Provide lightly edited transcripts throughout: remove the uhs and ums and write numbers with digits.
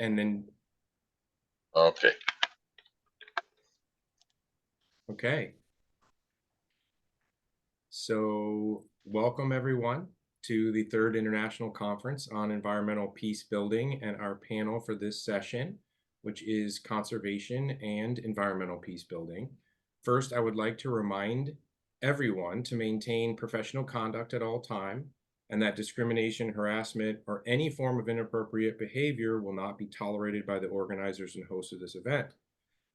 and then. Okay. Okay. So welcome everyone to the third International Conference on Environmental Peace Building and our panel for this session, which is Conservation and Environmental Peace Building. First, I would like to remind everyone to maintain professional conduct at all time, and that discrimination, harassment, or any form of inappropriate behavior will not be tolerated by the organizers and hosts of this event.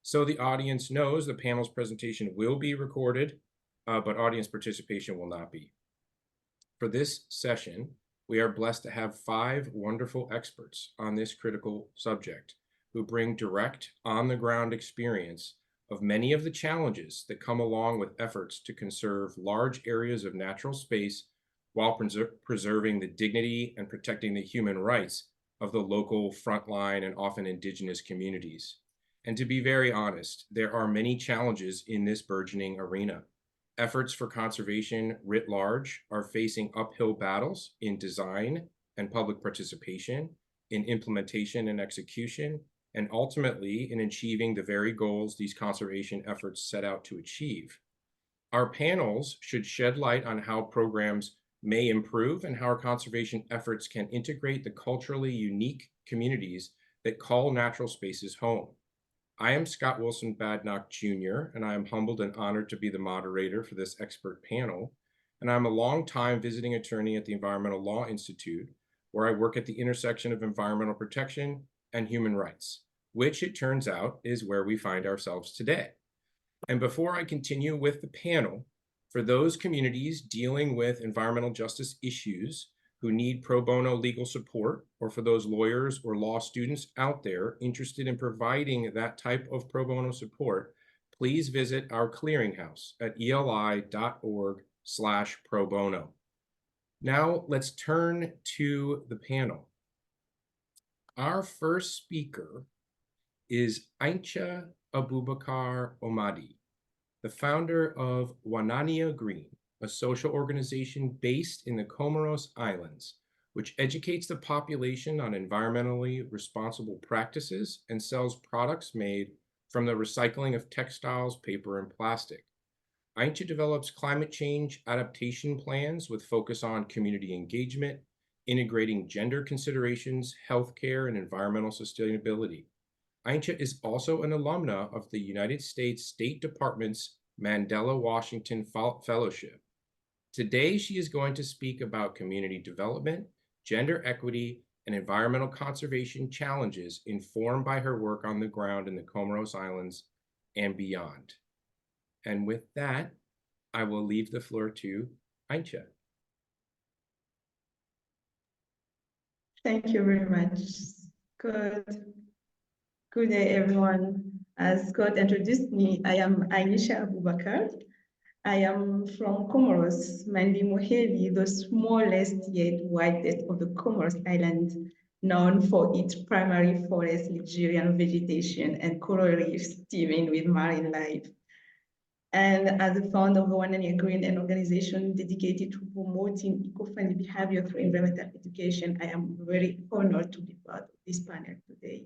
So the audience knows the panel's presentation will be recorded, but audience participation will not be. For this session, we are blessed to have 5 wonderful experts on this critical subject who bring direct, on-the-ground experience of many of the challenges that come along with efforts to conserve large areas of natural space while preserving the dignity and protecting the human rights of the local, frontline, and often indigenous communities. And to be very honest, there are many challenges in this burgeoning arena. Efforts for conservation writ large are facing uphill battles in design and public participation, in implementation and execution, and ultimately in achieving the very goals these conservation efforts set out to achieve. Our panels should shed light on how programs may improve and how our conservation efforts can integrate the culturally unique communities that call natural spaces home. I am Scott Wilson Badenoch Jr., and I am humbled and honored to be the moderator for this expert panel. And I'm a longtime visiting attorney at the Environmental Law Institute, where I work at the intersection of environmental protection and human rights, which it turns out is where we find ourselves today. And before I continue with the panel, for those communities dealing with environmental justice issues who need pro bono legal support, or for those lawyers or law students out there interested in providing that type of pro bono support, please visit our clearinghouse at eli.org/pro bono. Now let's turn to the panel. Our first speaker is Aincha Aboubakar Oumadi, the founder of Wanania Green, a social organization based in the Comoros Islands, which educates the population on environmentally responsible practices and sells products made from the recycling of textiles, paper, and plastic. Aincha develops climate change adaptation plans with focus on community engagement, integrating gender considerations, healthcare, and environmental sustainability. Aincha is also an alumna of the United States State Department's Mandela Washington Fellowship. Today, she is going to speak about community development, gender equity, and environmental conservation challenges informed by her work on the ground in the Comoros Islands and beyond. And with that, I will leave the floor to Aincha. Thank you very much. Good day, everyone. As Scott introduced me, I am Aincha Aboubakar. I am from Comoros, mainly Moheli, the smallest yet widest of the Comoros Islands, known for its primary forest, luxuriant vegetation, and coral reefs teeming with marine life. And as the founder of Wanania Green, an organization dedicated to promoting eco-friendly behavior through environmental education, I am very honored to be part of this panel today.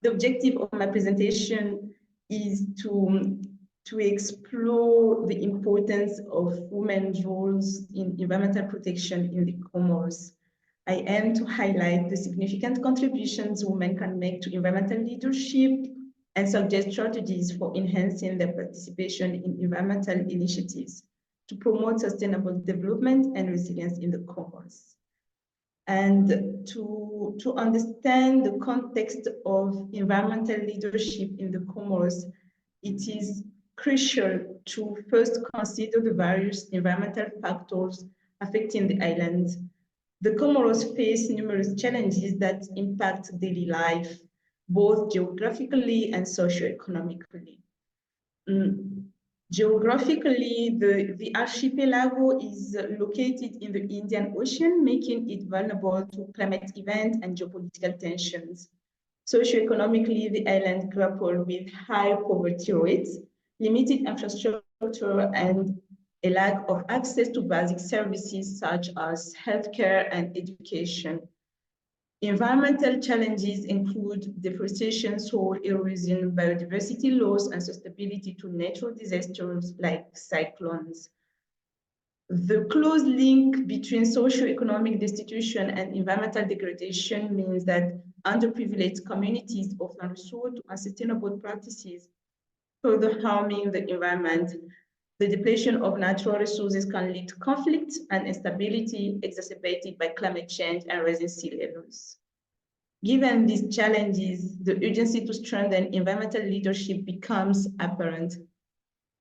The objective of my presentation is to explore the importance of women's roles in environmental protection in the Comoros. I aim to highlight the significant contributions women can make to environmental leadership and suggest strategies for enhancing their participation in environmental initiatives to promote sustainable development and resilience in the Comoros. And to understand the context of environmental leadership in the Comoros, it is crucial to first consider the various environmental factors affecting the islands. The Comoros face numerous challenges that impact daily life, both geographically and socioeconomically. Geographically, the archipelago is located in the Indian Ocean, making it vulnerable to climate events and geopolitical tensions. Socioeconomically, the island grapple with high poverty rates, limited infrastructure, and a lack of access to basic services such as healthcare and education. Environmental challenges include deforestation, soil erosion, biodiversity loss, and susceptibility to natural disasters like cyclones. The close link between socioeconomic destitution and environmental degradation means that underprivileged communities often resort to unsustainable practices, further harming the environment. The depletion of natural resources can lead to conflict and instability exacerbated by climate change and rising sea levels. Given these challenges, the urgency to strengthen environmental leadership becomes apparent.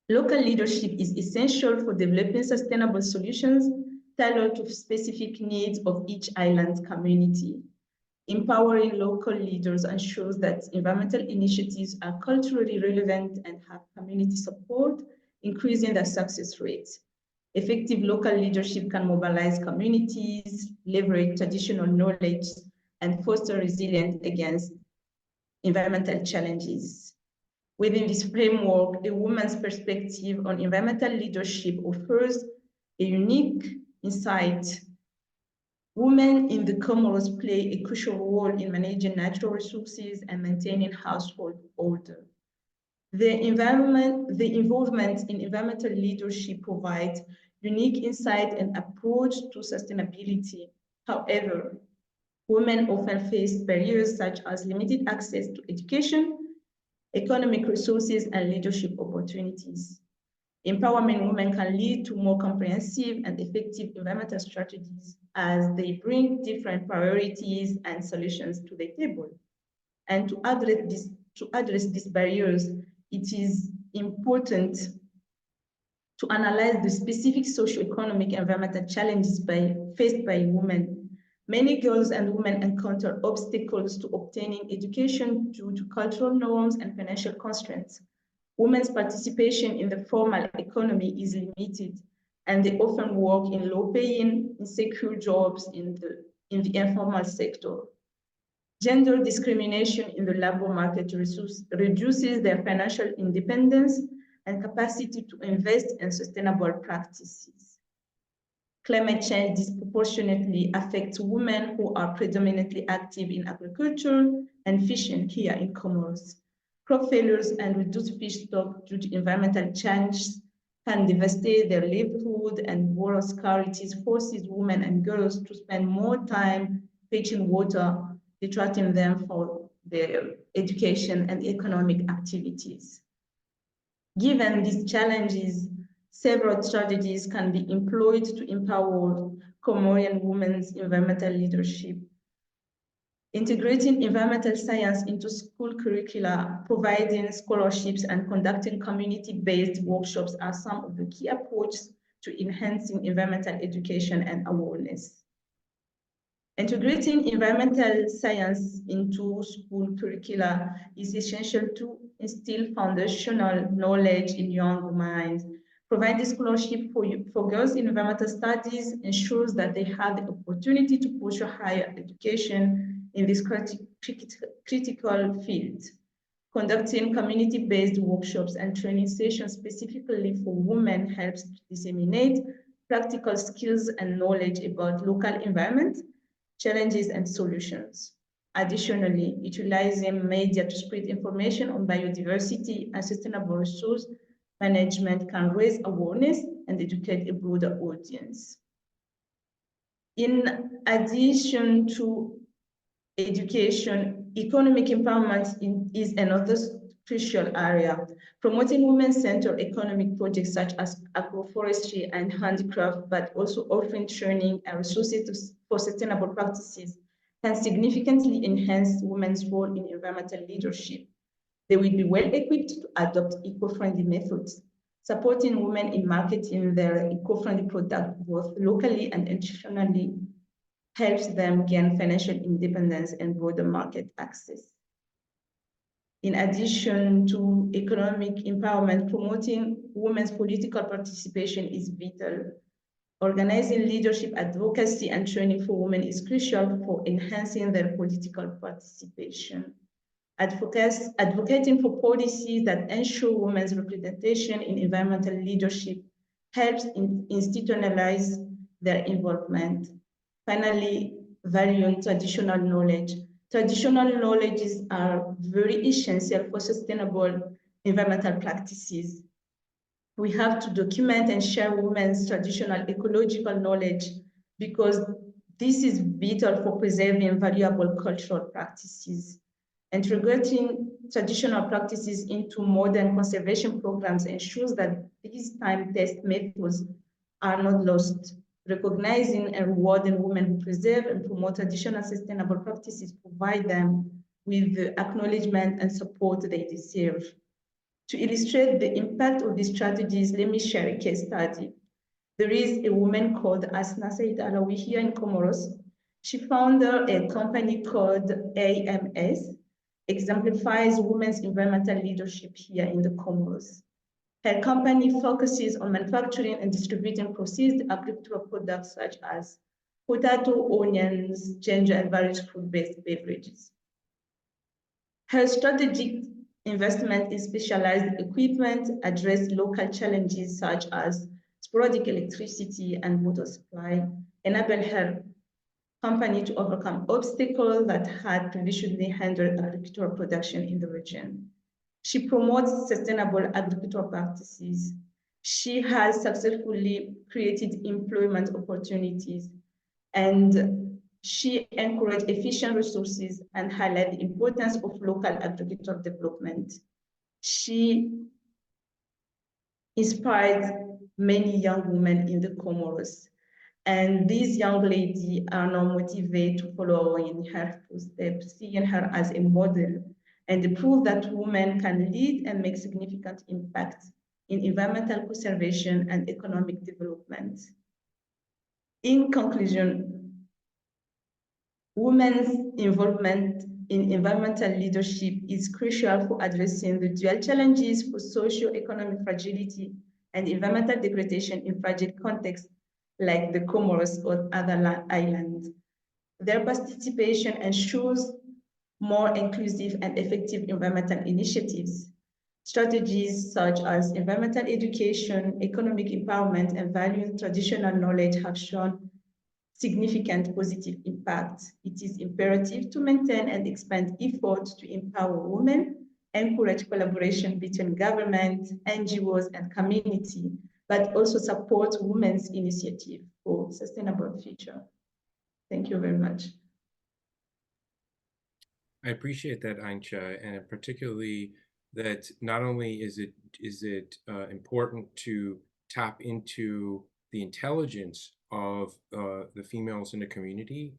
Local leadership is essential for developing sustainable solutions tailored to specific needs of each island community. Empowering local leaders ensures that environmental initiatives are culturally relevant and have community support, increasing their success rates. Effective local leadership can mobilize communities, leverage traditional knowledge, and foster resilience against environmental challenges. Within this framework, a woman's perspective on environmental leadership offers a unique insight. Women in the Comoros play a crucial role in managing natural resources and maintaining household order. The involvement in environmental leadership provides unique insight and approach to sustainability. However, women often face barriers such as limited access to education, economic resources, and leadership opportunities. Empowering women can lead to more comprehensive and effective environmental strategies as they bring different priorities and solutions to the table. And to address these barriers, it is important to analyze the specific socioeconomic environmental challenges faced by women. Many girls and women encounter obstacles to obtaining education due to cultural norms and financial constraints. Women's participation in the formal economy is limited, and they often work in low-paying, insecure jobs in the informal sector. Gender discrimination in the labor market reduces their financial independence and capacity to invest in sustainable practices. Climate change disproportionately affects women who are predominantly active in agriculture and fishing here in Comoros. Crop failures and reduced fish stock due to environmental change can devastate their livelihood, and water scarcity forces women and girls to spend more time fetching water, detracting them from their education and economic activities. Given these challenges, several strategies can be employed to empower Comorian women's environmental leadership. Integrating environmental science into school curricula, providing scholarships, and conducting community-based workshops are some of the key approaches to enhancing environmental education and awareness. Integrating environmental science into school curricula is essential to instill foundational knowledge in young minds. Providing scholarship for girls in environmental studies ensures that they have the opportunity to pursue higher education in this critical field. Conducting community-based workshops and training sessions specifically for women helps to disseminate practical skills and knowledge about local environment, challenges, and solutions. Additionally, utilizing media to spread information on biodiversity and sustainable resource management can raise awareness and educate a broader audience. In addition to education, economic empowerment is another crucial area. Promoting women-centered economic projects such as agroforestry and handicraft, but also offering training and resources for sustainable practices can significantly enhance women's role in environmental leadership. They will be well equipped to adopt eco-friendly methods, supporting women in marketing their eco-friendly products both locally and internationally helps them gain financial independence and broader market access. In addition to economic empowerment, promoting women's political participation is vital. Organizing leadership advocacy and training for women is crucial for enhancing their political participation. Advocating for policies that ensure women's representation in environmental leadership helps institutionalize their involvement. Finally, valuing traditional knowledge. Traditional knowledges are very essential for sustainable environmental practices. We have to document and share women's traditional ecological knowledge because this is vital for preserving valuable cultural practices. Integrating traditional practices into modern conservation programs ensures that these time-tested methods are not lost. Recognizing and rewarding women who preserve and promote traditional sustainable practices provide them with the acknowledgement and support they deserve. To illustrate the impact of these strategies, let me share a case study. There is a woman called Asna Said Alawi here in Comoros. She founded a company called AMS, exemplifies women's environmental leadership here in the Comoros. Her company focuses on manufacturing and distributing processed agricultural products such as potato, onions, ginger, and various food-based beverages. Her strategic investment in specialized equipment address local challenges such as sporadic electricity and water supply, enable her company to overcome obstacles that had previously hindered agricultural production in the region. She promotes sustainable agricultural practices. She has successfully created employment opportunities, and she encouraged efficient resources and highlighted the importance of local agricultural development. She inspired many young women in the Comoros, and these young ladies are now motivated to follow in her footsteps, seeing her as a model and the proof that women can lead and make significant impact in environmental conservation and economic development. In conclusion, women's involvement in environmental leadership is crucial for addressing the dual challenges for socio-economic fragility and environmental degradation in fragile contexts like the Comoros or other islands. Their participation ensures more inclusive and effective environmental initiatives. Strategies such as environmental education, economic empowerment, and valuing traditional knowledge have shown significant positive impact. It is imperative to maintain and expand efforts to empower women, encourage collaboration between government, NGOs, and community, but also support women's initiative for sustainable future. Thank you very much. I appreciate that, Aincha, and particularly that not only is it important to tap into the intelligence of the females in the community,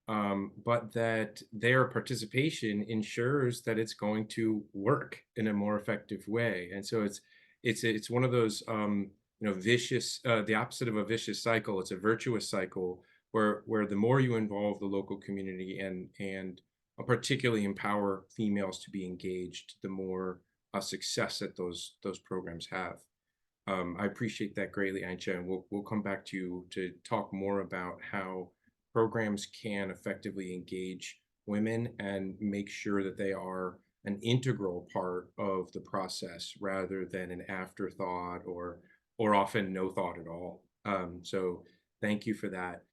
but that their participation ensures that it's going to work in a more effective way. And so it's one of those vicious, the opposite of a vicious cycle. It's a virtuous cycle where the more you involve the local community and particularly empower females to be engaged, the more success that those programs have. I appreciate that greatly, Aincha, and we'll come back to you to talk more about how programs can effectively engage women and make sure that they are an integral part of the process rather than an afterthought or often no thought at all. So thank you for that.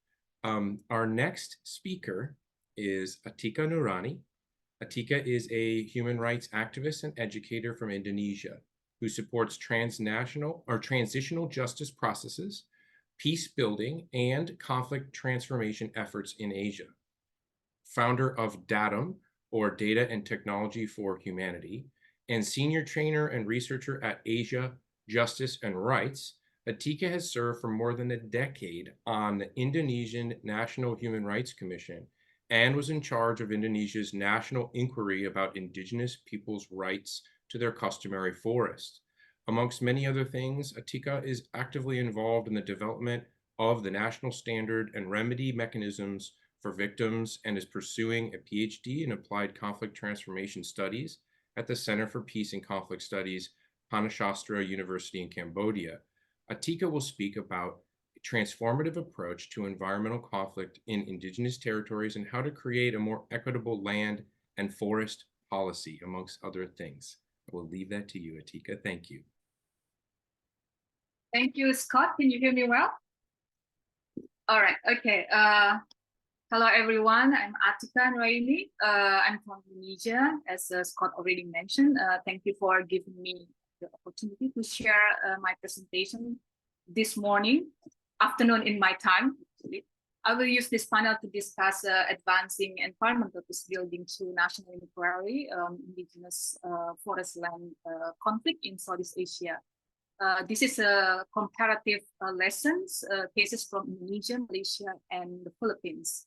Our next speaker is Atikah Nuraini. Atikah is a human rights activist and educator from Indonesia who supports transitional justice processes, peace building, and conflict transformation efforts in Asia. Founder of DATUM, or Data and Technology for Humanity, and senior trainer and researcher at Asia, Justice and Rights, Atikah has served for more than a decade on the Indonesian National Human Rights Commission and was in charge of Indonesia's national inquiry about indigenous peoples' rights to their customary forest. Amongst many other things, Atikah is actively involved in the development of the national standard and remedy mechanisms for victims and is pursuing a PhD in Applied Conflict Transformation Studies at the Center for Peace and Conflict Studies, Pannasastra University in Cambodia. Atikah will speak about a transformative approach to environmental conflict in indigenous territories and how to create a more equitable land and forest policy, amongst other things. I will leave that to you, Atikah. Thank you. Thank you, Scott. Can you hear me well? All right. Okay. Hello, everyone. I'm Atikah Nuraini. I'm from Indonesia, as Scott already mentioned. Thank you for giving me the opportunity to share my presentation this afternoon in my time. I will use this panel to discuss advancing environmental peace building through national inquiry on indigenous forest land conflict in Southeast Asia. This is a comparative lessons, cases from Indonesia, Malaysia, and the Philippines.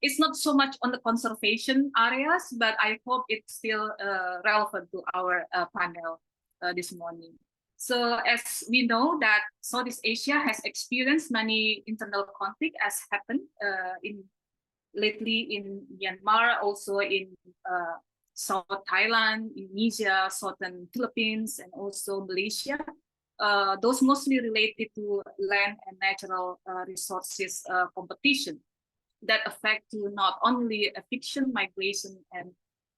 It's not so much on the conservation areas, but I hope it's still relevant to our panel this morning. So as we know that Southeast Asia has experienced many internal conflict as happened lately in Myanmar, also in South Thailand, Indonesia, southern Philippines, and also Malaysia. Those mostly related to land and natural resources competition that affect to not only eviction, migration, and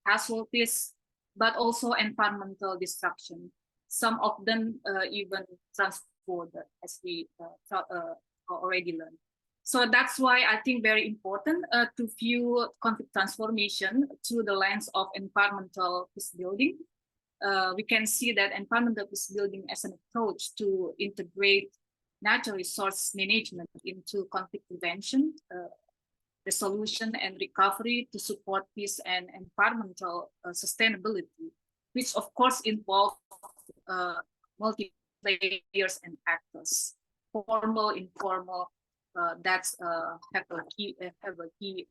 casualties, but also environmental destruction. Some of them even transport, as we already learned. So that's why I think very important to view conflict transformation through the lens of environmental peace building. We can see that environmental peace building as an approach to integrate natural resource management into conflict prevention, resolution, and recovery to support peace and environmental sustainability, which of course involve multi players and actors, formal, informal, that have a key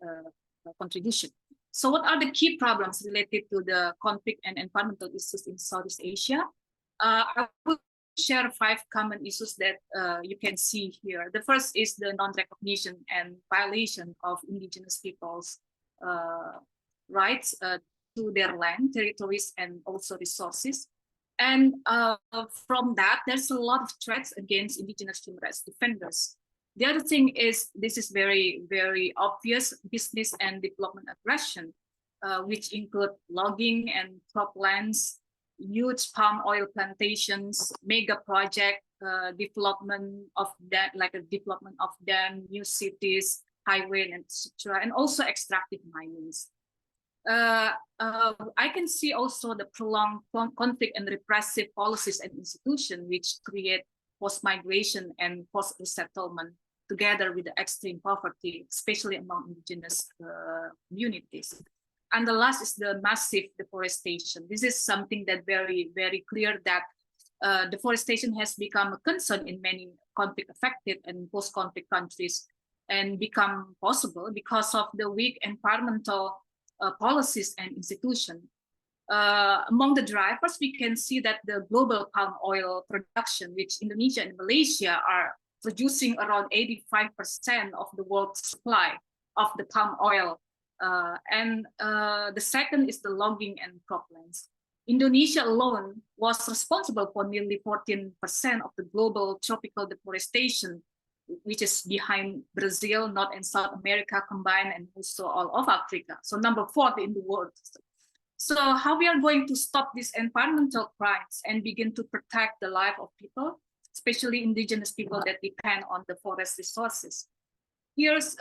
contribution. So what are the key problems related to the conflict and environmental issues in Southeast Asia? I will share 5 common issues that you can see here. The first is the non-recognition and violation of indigenous people's rights to their land, territories, and also resources. And from that, there's a lot of threats against indigenous human rights defenders. The other thing is, this is very, very obvious business and development aggression, which include logging and croplands, huge palm oil plantations, mega project development of that, like a development of dam, new cities, highway, and etc., and also extractive minings. I can see also the prolonged conflict and repressive policies and institutions which create post-migration and post-resettlement together with the extreme poverty, especially among indigenous communities. And the last is the massive deforestation. This is something that very, very clear that deforestation has become a concern in many conflict-affected and post-conflict countries, and become possible because of the weak environmental policies and institutions. Among the drivers, we can see that the global palm oil production, which Indonesia and Malaysia are producing around 85% of the world's supply of the palm oil. And the second is the logging and croplands. Indonesia alone was responsible for nearly 14% of the global tropical deforestation, which is behind Brazil, North and South America combined, and also all of Africa. So number 4 in the world. So how we are going to stop these environmental crimes and begin to protect the life of people, especially indigenous people that depend on the forest resources. Here's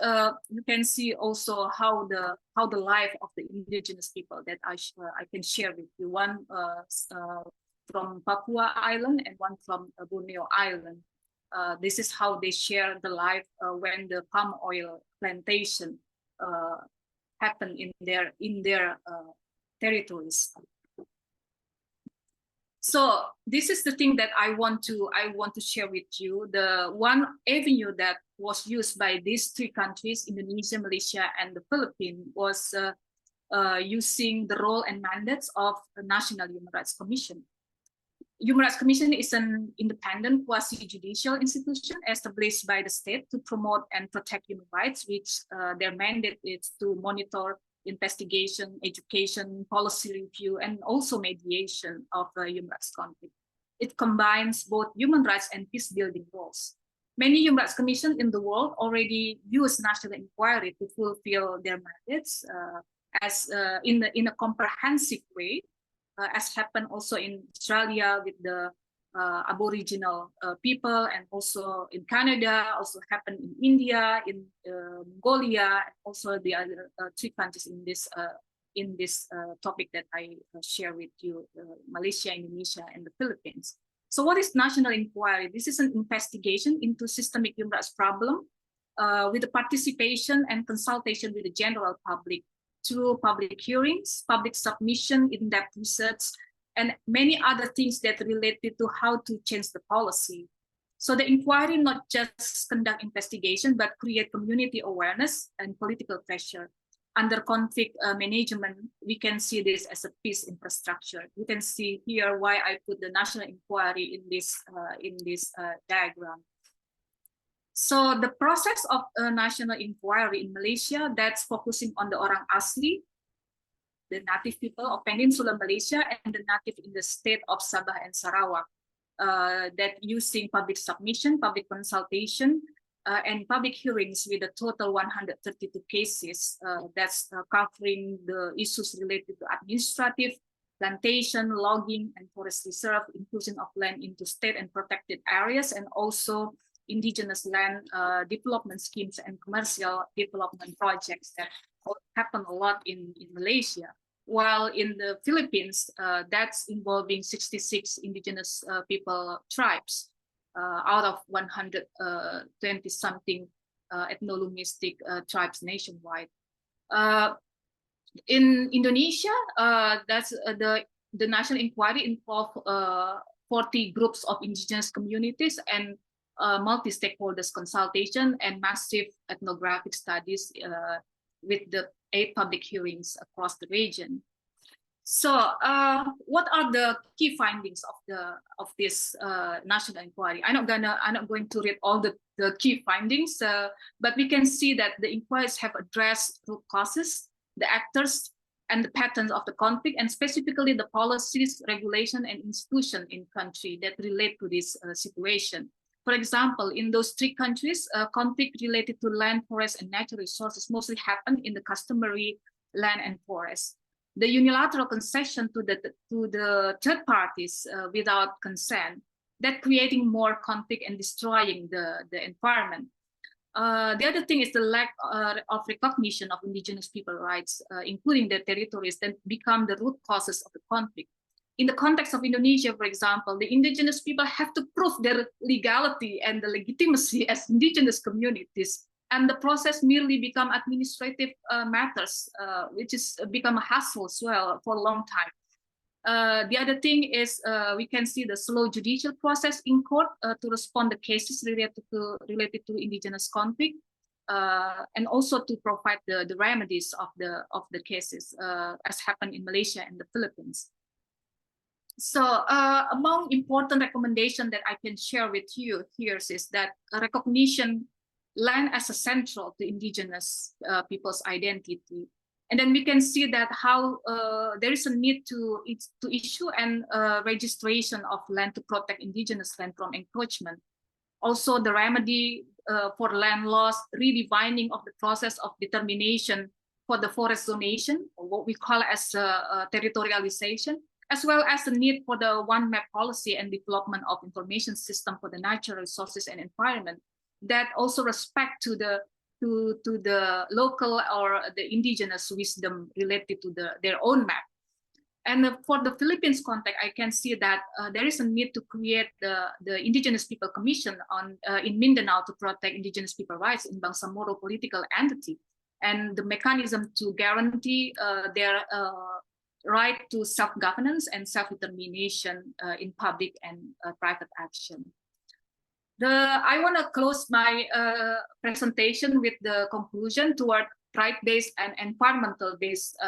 you can see also how the life of the indigenous people that I can share with you. One from Papua Island and one from Borneo Island. This is how they share the life when the palm oil plantation happen in their territories. So this is the thing that I want to share with you. The one avenue that was used by these 3 countries, Indonesia, Malaysia, and the Philippines, was using the role and mandates of the National Human Rights Commission. Human Rights Commission is an independent quasi-judicial institution established by the state to promote and protect human rights, which their mandate is to monitor investigation, education, policy review, and also mediation of human rights conflict. It combines both human rights and peace-building roles. Many human rights commissions in the world already use national inquiry to fulfill their mandates in a comprehensive way, as happened also in Australia with the Aboriginal people, and also in Canada, also happened in India, in Mongolia, and also the other 3 countries in this topic that I share with you, Malaysia, Indonesia, and the Philippines. So what is national inquiry? This is an investigation into systemic human rights problem with the participation and consultation with the general public through public hearings, public submission, in-depth research, and many other things that related to how to change the policy. So the inquiry not just conduct investigation, but create community awareness and political pressure. Under conflict management, we can see this as a peace infrastructure. You can see here why I put the national inquiry in this diagram. So the process of a national inquiry in Malaysia, that's focusing on the orang asli, the native people of Peninsular Malaysia, and the native in the state of Sabah and Sarawak, that using public submission, public consultation, and public hearings with a total 132 cases that's covering the issues related to administrative, plantation, logging, and forest reserve, inclusion of land into state and protected areas, and also indigenous land development schemes and commercial development projects that happen a lot in Malaysia. While in the Philippines, that's involving 66 indigenous people tribes out of 120-something ethno-linguistic tribes nationwide. In Indonesia, that's the national inquiry involved 40 groups of indigenous communities and multi-stakeholders consultation and massive ethnographic studies with the 8 public hearings across the region. So, what are the key findings of this national inquiry? I'm not going to read all the key findings, but we can see that the inquiries have addressed root causes, the actors, and the patterns of the conflict, and specifically the policies, regulation, and institution in country that relate to this situation. For example, in those 3 countries, conflict related to land, forest, and natural resources mostly happen in the customary land and forest. The unilateral concession to the third parties without consent, that creating more conflict and destroying the environment. The other thing is the lack of recognition of indigenous people rights, including their territories, that become the root causes of the conflict. In the context of Indonesia, for example, the indigenous people have to prove their legality and the legitimacy as indigenous communities, and the process merely become administrative matters, which is become a hassle as well for a long time. The other thing is we can see the slow judicial process in court to respond to cases related to indigenous conflict, and also to provide the remedies of the cases, as happened in Malaysia and the Philippines. So among important recommendations that I can share with you here is that recognition land as a central to indigenous people's identity. And then we can see that how there is a need to issue and registration of land to protect indigenous land from encroachment. Also the remedy for land loss, redefining of the process of determination for the forest zonation, or what we call as territorialization, as well as the need for the one map policy and development of information system for the natural resources and environment that also respect to the local or the indigenous wisdom related to their own map. And for the Philippines context, I can see that there is a need to create the Indigenous People Commission in Mindanao to protect indigenous people rights in Bangsamoro political entity, and the mechanism to guarantee their right to self-governance and self-determination in public and private action. I want to close my presentation with the conclusion toward right-based and environmental-based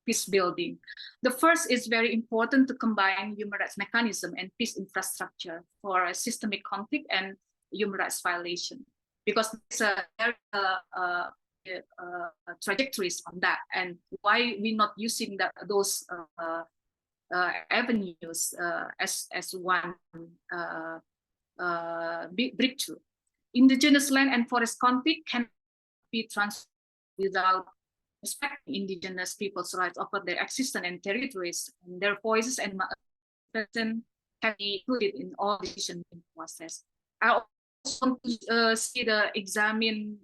peace building. The first is very important to combine human rights mechanism and peace infrastructure for a systemic conflict and human rights violation, because there's trajectories on that, and why we're not using those avenues as one breakthrough. Indigenous land and forest conflict can be transferred without respecting indigenous people's rights over their existence and territories, and their voices and can be included in all decision-making process. I also want to see to examine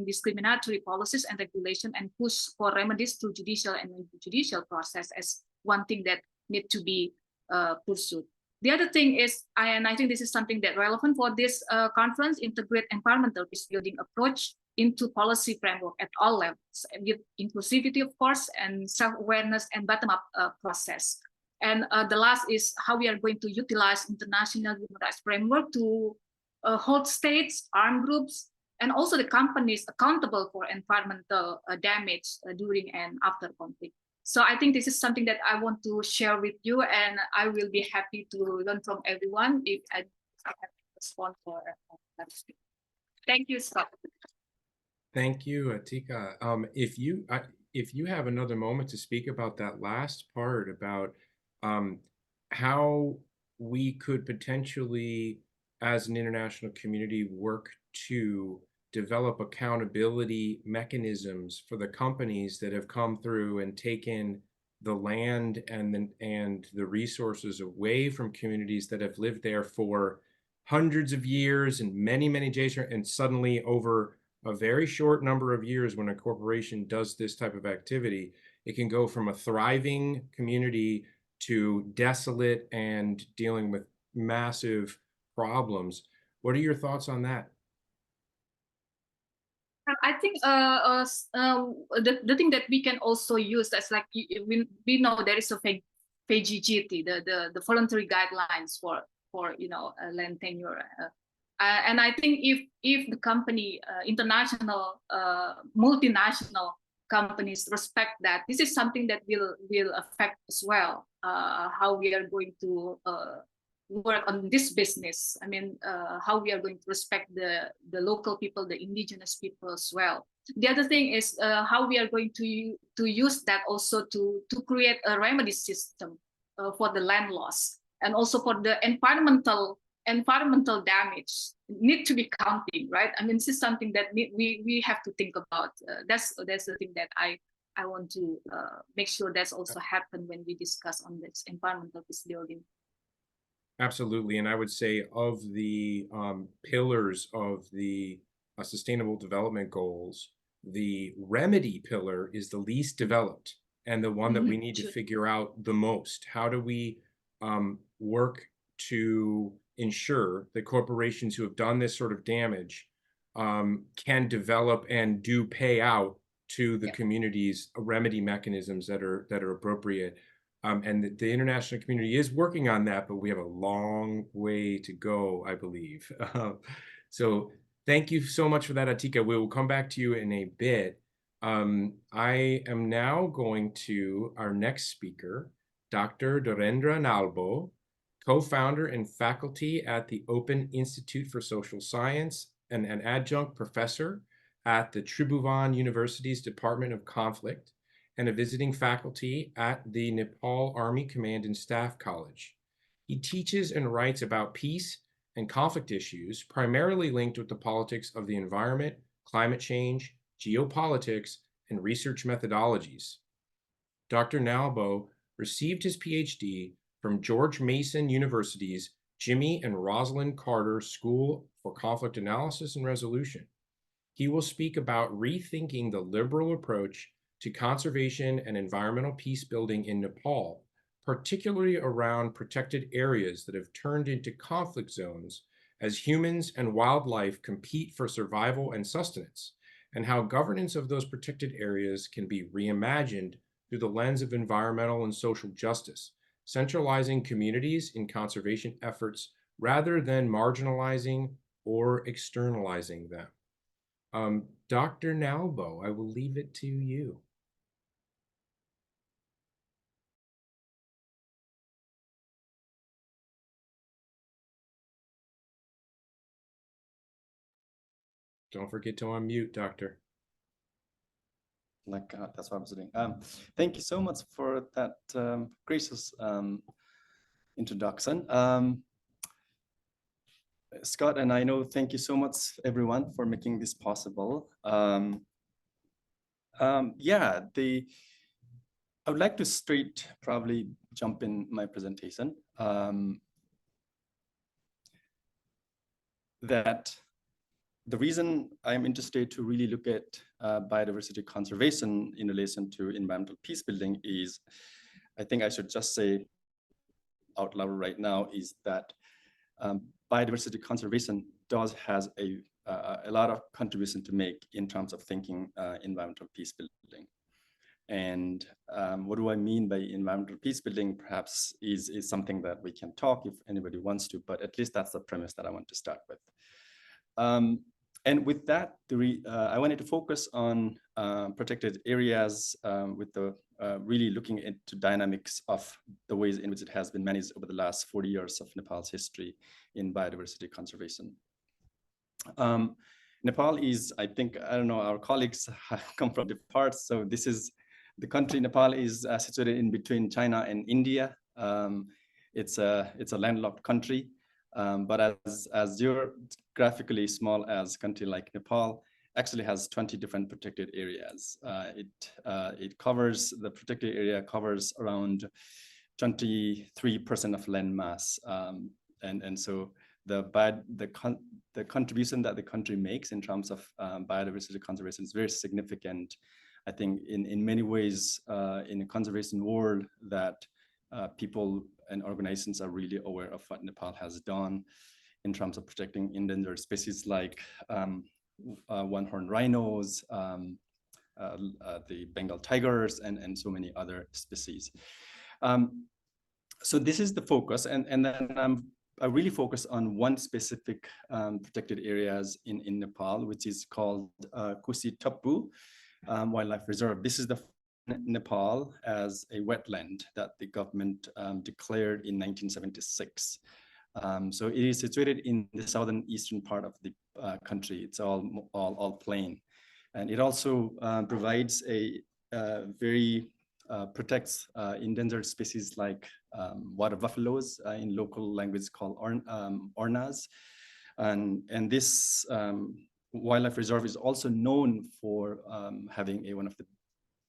discriminatory policies and regulation and push for remedies through judicial and non-judicial process as one thing that need to be pursued. The other thing is, and I think this is something that relevant for this conference, integrate environmental peace building approach into policy framework at all levels, with inclusivity, of course, and self-awareness and bottom-up process. And the last is how we are going to utilize international human rights framework to hold states, armed groups, and also the companies accountable for environmental damage during and after conflict. So I think this is something that I want to share with you, and I will be happy to learn from everyone if I have to respond for that. Thank you, Scott. Thank you, Atikah. If you have another moment to speak about that last part about how we could potentially, as an international community, work to develop accountability mechanisms for the companies that have come through and taken the land and the resources away from communities that have lived there for hundreds of years and many generations, and suddenly over a very short number of years, when a corporation does this type of activity, it can go from a thriving community to desolate and dealing with massive problems. What are your thoughts on that? I think the thing that we can also use, that's like we know there is a VGGT, the voluntary guidelines for land tenure, and I think if the company international multinational companies respect that, this is something that will affect as well how we are going to work on this business. I mean, how we are going to respect the local people, the indigenous people as well. The other thing is how we are going to use that also to create a remedy system for the land loss, and also for the environmental damage need to be counting, right? I mean, this is something that we have to think about. That's the thing that I want to make sure that's also happen when we discuss on this environmental peace building. Absolutely. And I would say of the pillars of the Sustainable Development Goals, the remedy pillar is the least developed and the one that we need to figure out the most. How do we work to ensure that corporations who have done this sort of damage can develop and do pay out to the communities remedy mechanisms that are appropriate? And the international community is working on that, but we have a long way to go, I believe. So thank you so much for that, Atikah. We will come back to you in a bit. I am now going to our next speaker, Dr. Dhirendra Nalbo, co-founder and faculty at the Open Institute for Social Science and an adjunct professor at the Tribhuvan University's Department of Conflict, and a visiting faculty at the Nepal Army Command and Staff College. He teaches and writes about peace and conflict issues, primarily linked with the politics of the environment, climate change, geopolitics, and research methodologies. Dr. Nalbo received his PhD from George Mason University's Jimmy and Rosalind Carter School for Conflict Analysis and Resolution. He will speak about rethinking the liberal approach to conservation and environmental peace building in Nepal, particularly around protected areas that have turned into conflict zones as humans and wildlife compete for survival and sustenance, and how governance of those protected areas can be reimagined through the lens of environmental and social justice, centralizing communities in conservation efforts rather than marginalizing or externalizing them. Dr. Nalbo, I will leave it to you. Don't forget to unmute, Doctor. That's what I was doing. Thank you so much for that gracious introduction. Scott and I know, thank you so much, everyone, for making this possible. I would like to probably jump in my presentation. That the reason I'm interested to really look at biodiversity conservation in relation to environmental peace building is, I think I should just say out loud right now, is that biodiversity conservation has a lot of contribution to make in terms of thinking environmental peace building. And what do I mean by environmental peace building? Perhaps is something that we can talk if anybody wants to, but at least that's the premise that I want to start with. And with that, I wanted to focus on protected areas with the really looking into dynamics of the ways in which it has been managed over the last 40 years of Nepal's history in biodiversity conservation. Nepal is, I think, I don't know, our colleagues have come from different parts. So this is the country. Nepal is situated in between China and India. It's a landlocked country. But as geographically small as a country like Nepal, actually has 20 different protected areas. It covers, the protected area covers around 23% of land mass. And so the contribution that the country makes in terms of biodiversity conservation is very significant. I think in many ways in a conservation world that people and organizations are really aware of what Nepal has done in terms of protecting endangered species like one-horned rhinos, the Bengal tigers, and so many other species. So this is the focus, and then I really focus on one specific protected areas in Nepal, which is called Kusi Tapu Wildlife Reserve. This is the Nepal as a wetland that the government declared in 1976. So it is situated in the southern eastern part of the country. It's all plain, and it also provides a very protects endangered species like water buffaloes in local language called ornas, and this wildlife reserve is also known for having one of the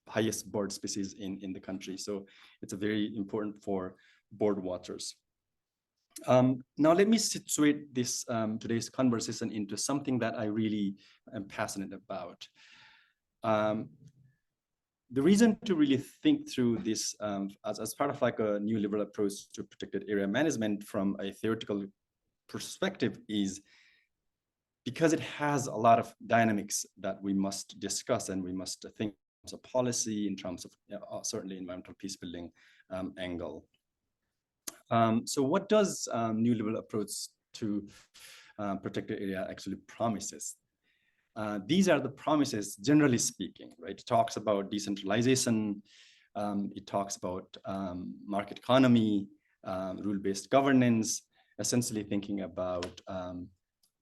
highest bird species in the country. So it's a very important for bird watchers. Now let me situate this today's conversation into something that I really am passionate about. The reason to really think through this as part of like a new liberal approach to protected area management from a theoretical perspective is because it has a lot of dynamics that we must discuss and we must think of policy in terms of certainly environmental peace building angle. So what does new liberal approach to protected area actually promises? These are the promises, generally speaking, right? It talks about decentralization, it talks about market economy, rule-based governance, essentially thinking about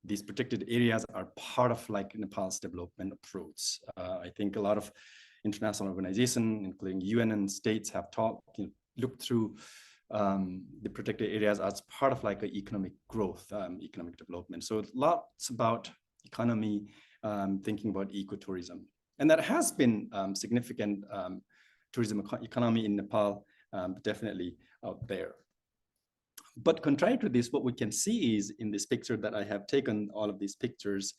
these protected areas are part of like Nepal's development approach. I think a lot of international organizations, including UN and states, have looked through the protected areas as part of like an economic growth, economic development. So lots about economy, thinking about ecotourism. And that has been significant tourism economy in Nepal, definitely out there. But contrary to this, what we can see is in this picture that I have taken, all of these pictures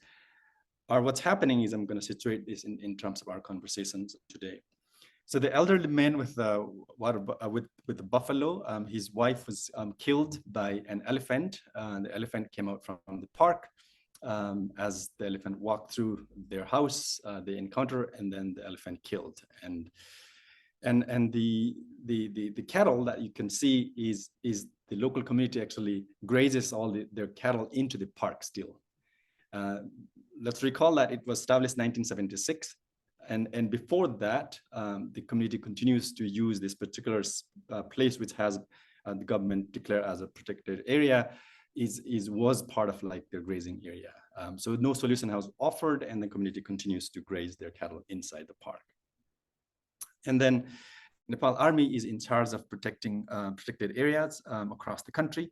are what's happening is I'm going to situate this in terms of our conversations today. So the elderly man with the with the buffalo, his wife was killed by an elephant. The elephant came out from the park. As the elephant walked through their house, they encounter, and then the elephant killed. And the cattle that you can see is the local community actually grazes all their cattle into the park still. Let's recall that it was established 1976. And before that, the community continues to use this particular place, which has the government declared as a protected area, was part of like their grazing area. So no solution was offered, and the community continues to graze their cattle inside the park. And then Nepal Army is in charge of protecting protected areas across the country.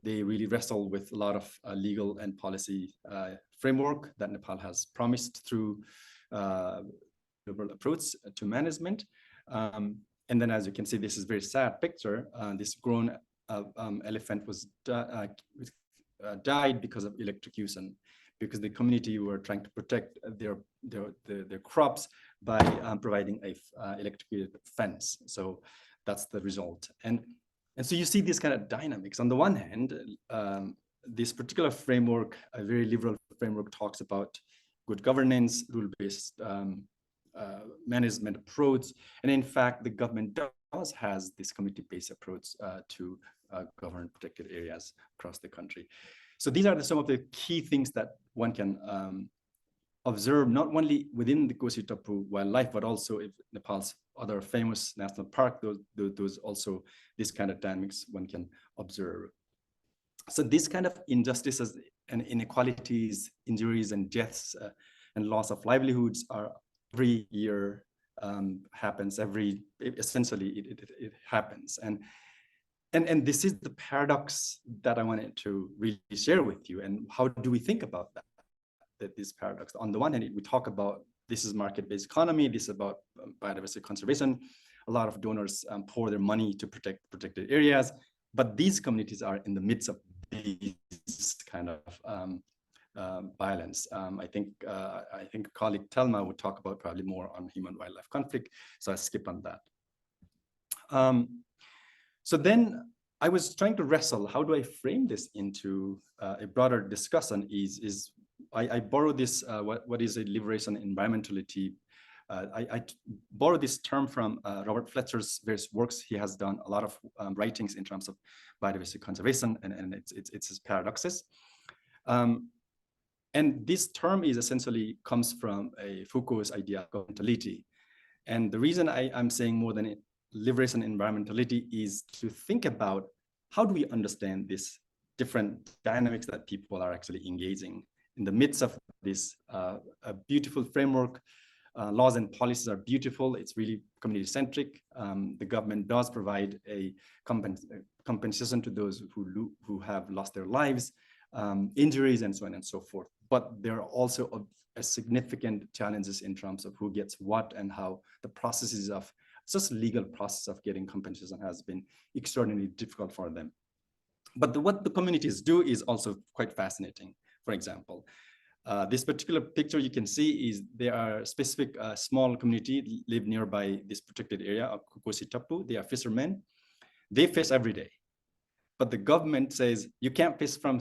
They really wrestle with a lot of legal and policy framework that Nepal has promised through liberal approach to management. And then, as you can see, this is a very sad picture. This grown elephant was died because of electrocution, because the community were trying to protect their crops by providing a electrical fence. So that's the result. And so you see these kind of dynamics. On the one hand, this particular framework, a very liberal framework, talks about good governance, rule-based management approach. And in fact, the government has this community-based approach to govern protected areas across the country. So these are some of the key things that one can observe, not only within the Kosi Tapu wildlife, but also in Nepal's other famous national park. Those also, this kind of dynamics one can observe. So these kind of injustices and inequalities, injuries and deaths and loss of livelihoods are every year happens. Essentially it happens. And this is the paradox that I wanted to really share with you. And how do we think about this paradox? On the one hand, we talk about this is market-based economy, this is about biodiversity conservation. A lot of donors pour their money to protect protected areas, but these communities are in the midst of these kind of violence. I think colleague Telma would talk about probably more on human-wildlife conflict, so I skip on that. So then I was trying to wrestle, how do I frame this into a broader discussion? I borrow this, what is a liberation environmentality? I borrow this term from Robert Fletcher's various works. He has done a lot of writings in terms of biodiversity conservation and it's his paradoxes. And this term is essentially comes from a Foucault's idea of governmentality. And the reason I'm saying more than liberation environmentality is to think about how do we understand this different dynamics that people are actually engaging in the midst of this a beautiful framework. Laws and policies are beautiful. It's really community-centric. The government does provide a compensation to those who have lost their lives, injuries, and so on and so forth. But there are also a significant challenges in terms of who gets what and how the processes of just legal process of getting compensation has been extraordinarily difficult for them. But what the communities do is also quite fascinating. For example, this particular picture you can see is there are specific small community live nearby this protected area of Kosi Tapu. They are fishermen. They fish every day, but the government says you can't fish from.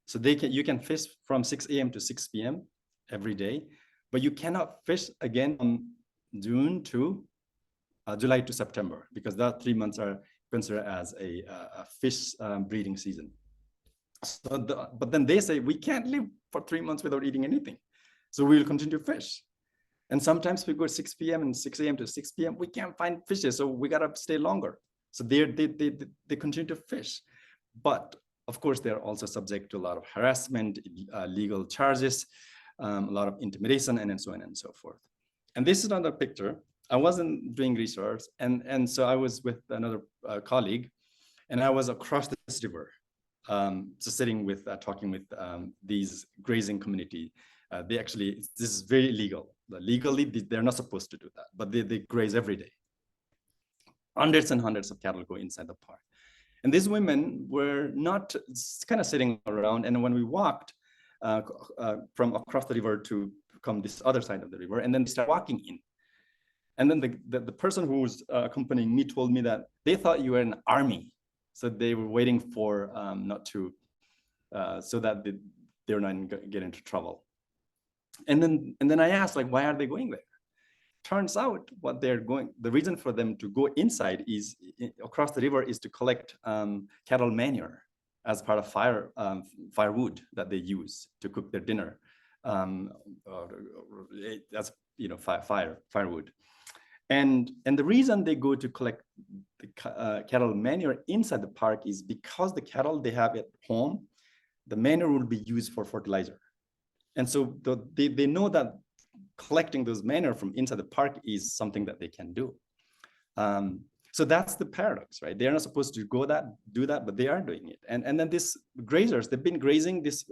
So you can fish from 6 a.m. to 6 p.m. every day, but you cannot fish again from June to July to September, because that 3 months are considered as a fish breeding season. So but then they say we can't live for 3 months without eating anything, so we will continue to fish. And sometimes we go 6 p.m. and 6 a.m. to 6 p.m. we can't find fishes, so we gotta stay longer. So they continue to fish, but of course they're also subject to a lot of harassment, legal charges, a lot of intimidation, and so on and so forth. And this is another picture. I wasn't doing research, and so I was with another colleague, and I was across this river, so sitting with, talking with these grazing community. They actually, this is very illegal. Legally, they're not supposed to do that, but they graze every day. Hundreds and hundreds of cattle go inside the park. And these women were not kind of sitting around, and when we walked from across the river to come this other side of the river, and then they start walking in. And then the person who was accompanying me told me that they thought you were an army. So they were waiting for not to, so that they're not get into trouble. And then I asked, like, why are they going there? Turns out what they're going, the reason for them to go inside is across the river is to collect cattle manure as part of firewood that they use to cook their dinner. That's, you know, firewood. And the reason they go to collect the cattle manure inside the park is because the cattle they have at home, the manure will be used for fertilizer. And so they know that collecting those manure from inside the park is something that they can do. So that's the paradox, right? They're not supposed to do that, but they are doing it. And then these grazers, they've been grazing, this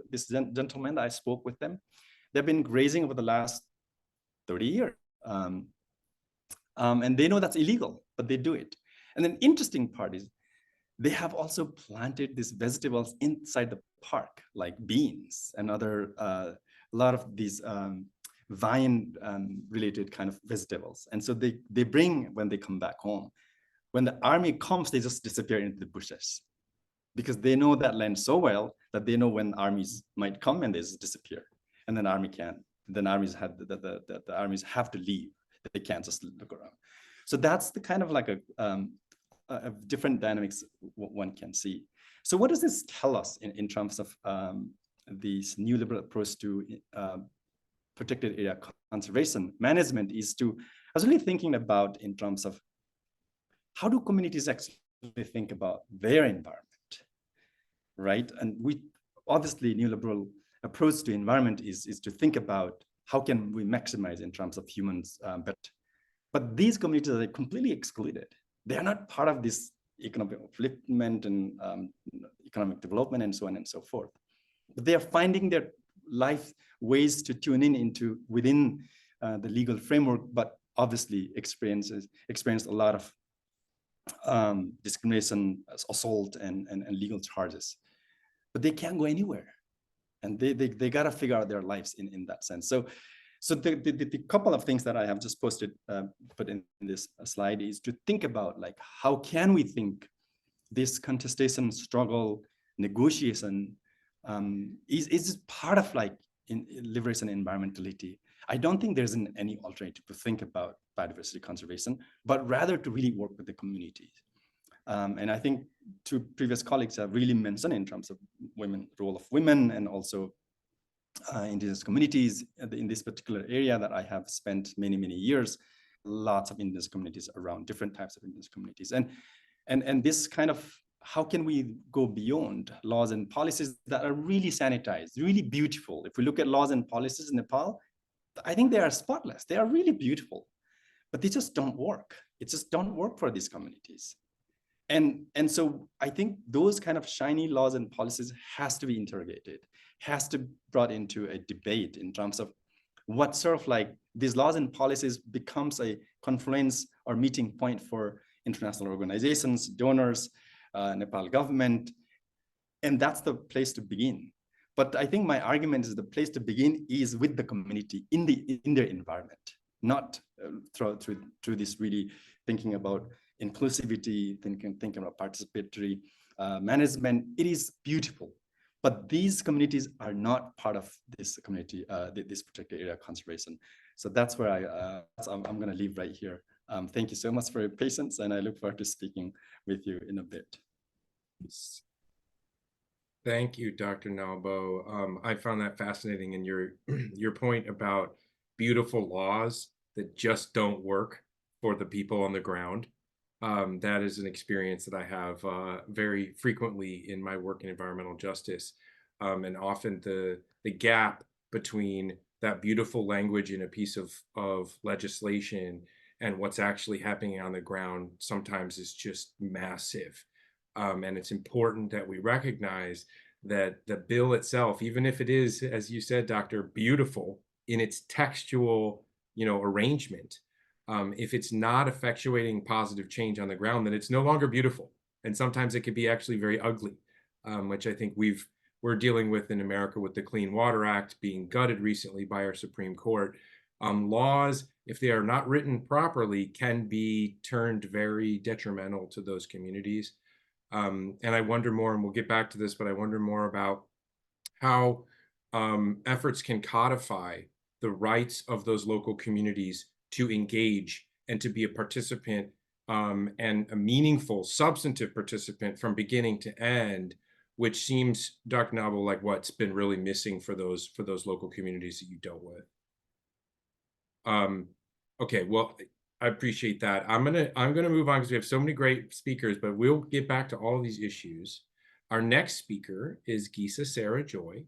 gentleman, I spoke with them, they've been grazing over the last 30 years. And they know that's illegal, but they do it. And then interesting part is they have also planted these vegetables inside the park, like beans and other, a lot of these vine related kind of vegetables. And so they bring when they come back home. When the army comes, they just disappear into the bushes because they know that land so well that they know when armies might come and they just disappear. And then army can't. Then armies have the armies have to leave. They can't just look around. So that's the kind of like a different dynamics one can see. So what does this tell us in terms of this new liberal approach to protected area conservation management is to, I was really thinking about in terms of how do communities actually think about their environment, right? And we obviously neoliberal approach to environment is to think about how can we maximize in terms of humans, but these communities are completely excluded. They are not part of this economic upliftment and economic development and so on and so forth. But they are finding their life ways to tune in into within the legal framework, but obviously experience a lot of discrimination, assault, and legal charges. But they can't go anywhere, and they gotta figure out their lives in that sense. So the couple of things that I have just posted, put in this slide is to think about like how can we think this contestation, struggle, negotiation is part of like in liberation environmentality. I don't think there's any alternative to think about biodiversity conservation, but rather to really work with the communities. And I think two previous colleagues have really mentioned in terms of role of women and also indigenous communities in this particular area that I have spent many years, lots of indigenous communities around, different types of indigenous communities. And this kind of, how can we go beyond laws and policies that are really sanitized, really beautiful? If we look at laws and policies in Nepal, I think they are spotless. They are really beautiful, but they just don't work. It just don't work for these communities. And so I think those kind of shiny laws and policies has to be interrogated, has to be brought into a debate in terms of what sort of like these laws and policies becomes a confluence or meeting point for international organizations, donors, Nepal government, and that's the place to begin. But I think my argument is the place to begin is with the community in their environment, not through this really thinking about inclusivity, thinking about participatory management. It is beautiful, but these communities are not part of this community, this protected area conservation. So that's where I'm going to leave right here. Thank you so much for your patience, and I look forward to speaking with you in a bit. Thank you, Dr. Nalbo. I found that fascinating, and your point about beautiful laws that just don't work for the people on the ground. That is an experience that I have very frequently in my work in environmental justice. And often the gap between that beautiful language in a piece of legislation and what's actually happening on the ground sometimes is just massive. And it's important that we recognize that the bill itself, even if it is, as you said, Doctor, beautiful in its textual, arrangement, if it's not effectuating positive change on the ground, then it's no longer beautiful. And sometimes it could be actually very ugly, which I think we're dealing with in America with the Clean Water Act being gutted recently by our Supreme Court. Laws, if they are not written properly, can be turned very detrimental to those communities. And I wonder more, and we'll get back to this, but I wonder more about how efforts can codify the rights of those local communities to engage and to be a participant and a meaningful, substantive participant from beginning to end, which seems, Dr. Nalbo, like what's been really missing for those local communities that you dealt with. Okay, well, I appreciate that. I'm gonna move on because we have so many great speakers, but we'll get back to all of these issues. Our next speaker is Gisa Sarah Joy.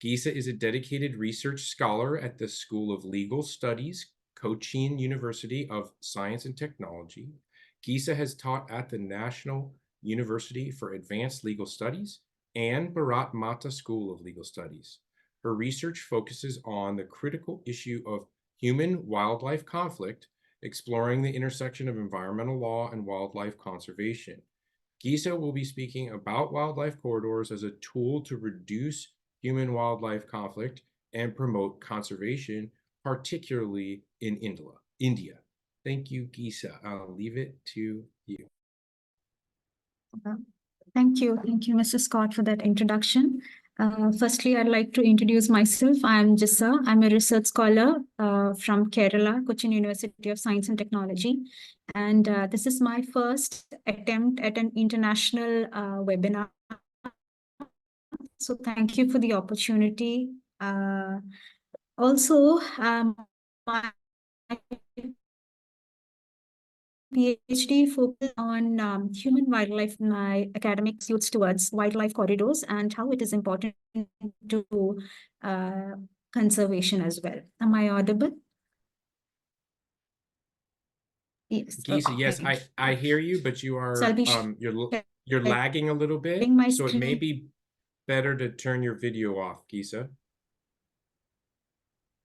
Gisa is a dedicated research scholar at the School of Legal Studies, Cochin University of Science and Technology. Gisa has taught at the National University for Advanced Legal Studies and Bharat Mata School of Legal Studies. Her research focuses on the critical issue of human-wildlife conflict, exploring the intersection of environmental law and wildlife conservation. Gisa will be speaking about wildlife corridors as a tool to reduce human-wildlife conflict and promote conservation, particularly in India. Thank you, Gisa. I'll leave it to you. Thank you, Mr. Scott, for that introduction. Firstly, I'd like to introduce myself. I'm Gisa. I'm a research scholar from Kerala, Cochin University of Science and Technology. And this is my first attempt at an international webinar. So thank you for the opportunity. Also, my PhD focused on human wildlife. My academic suits towards wildlife corridors and how it is important to conservation as well. Am I audible? Yes. Gisa, Okay. yes, I hear you, but you are So you're lagging a little bit, so it may be better to turn your video off, Gisa.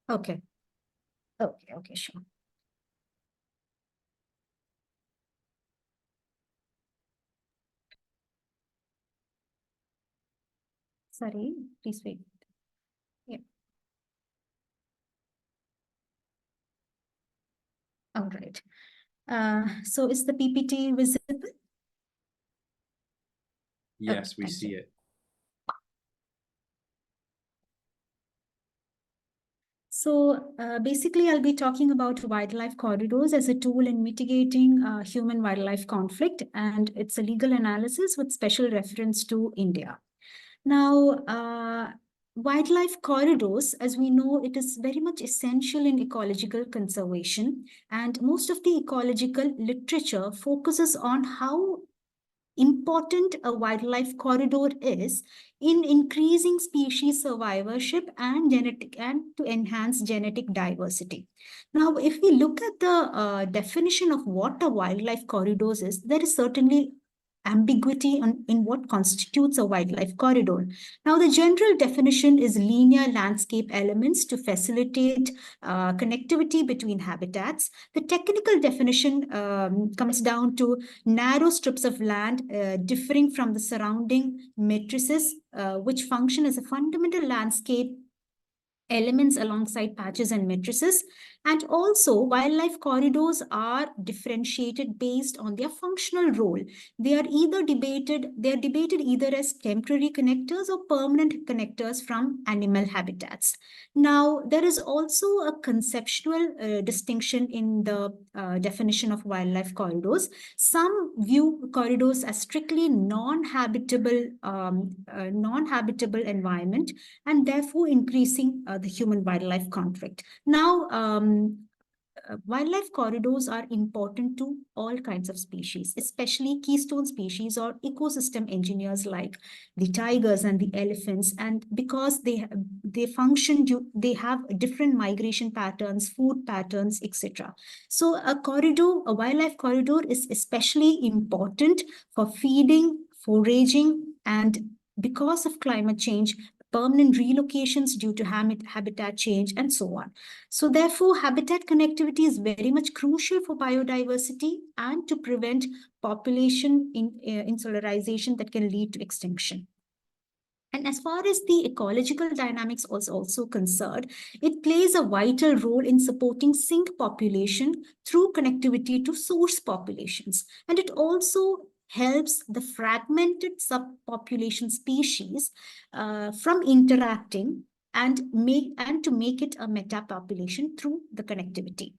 Okay. Okay, sure. Sorry, please wait. Yeah. All right. So is the PPT visible? Yes, Okay, we thank see you. it. So basically, I'll be talking about wildlife corridors as a tool in mitigating human-wildlife conflict, and it's a legal analysis with special reference to India. Now, wildlife corridors, as we know, it is very much essential in ecological conservation, and most of the ecological literature focuses on how important a wildlife corridor is in increasing species survivorship and to enhance genetic diversity. Now, if we look at the definition of what a wildlife corridor is, there is certainly ambiguity in what constitutes a wildlife corridor. Now, the general definition is linear landscape elements to facilitate connectivity between habitats. The technical definition comes down to narrow strips of land differing from the surrounding matrices, which function as a fundamental landscape elements alongside patches and matrices. And also, wildlife corridors are differentiated based on their functional role. They are debated either as temporary connectors or permanent connectors from animal habitats. Now, there is also a conceptual distinction in the definition of wildlife corridors. Some view corridors as strictly non-habitable environment, and therefore increasing the human-wildlife conflict. Now, wildlife corridors are important to all kinds of species, especially keystone species or ecosystem engineers like the tigers and the elephants. And because they have different migration patterns, food patterns, etc. So a wildlife corridor is especially important for feeding, foraging, and because of climate change, permanent relocations due to habitat change, and so on. So therefore, habitat connectivity is very much crucial for biodiversity and to prevent population insularization that can lead to extinction. And as far as the ecological dynamics is also concerned, it plays a vital role in supporting sink population through connectivity to source populations. And it also helps the fragmented subpopulation species from interacting and to make it a meta-population through the connectivity.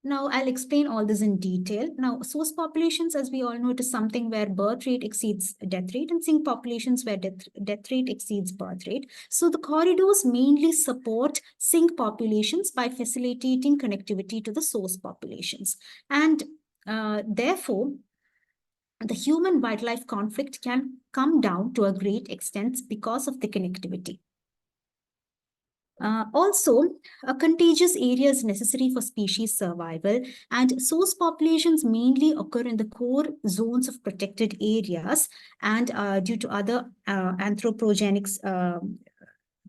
Now, I'll explain all this in detail. Now, source populations, as we all know, it is something where birth rate exceeds death rate, and sink populations where death rate exceeds birth rate. So the corridors mainly support sink populations by facilitating connectivity to the source populations. And therefore, the human-wildlife conflict can come down to a great extent because of the connectivity. Also, a contagious area is necessary for species survival, and source populations mainly occur in the core zones of protected areas and due to other anthropogenic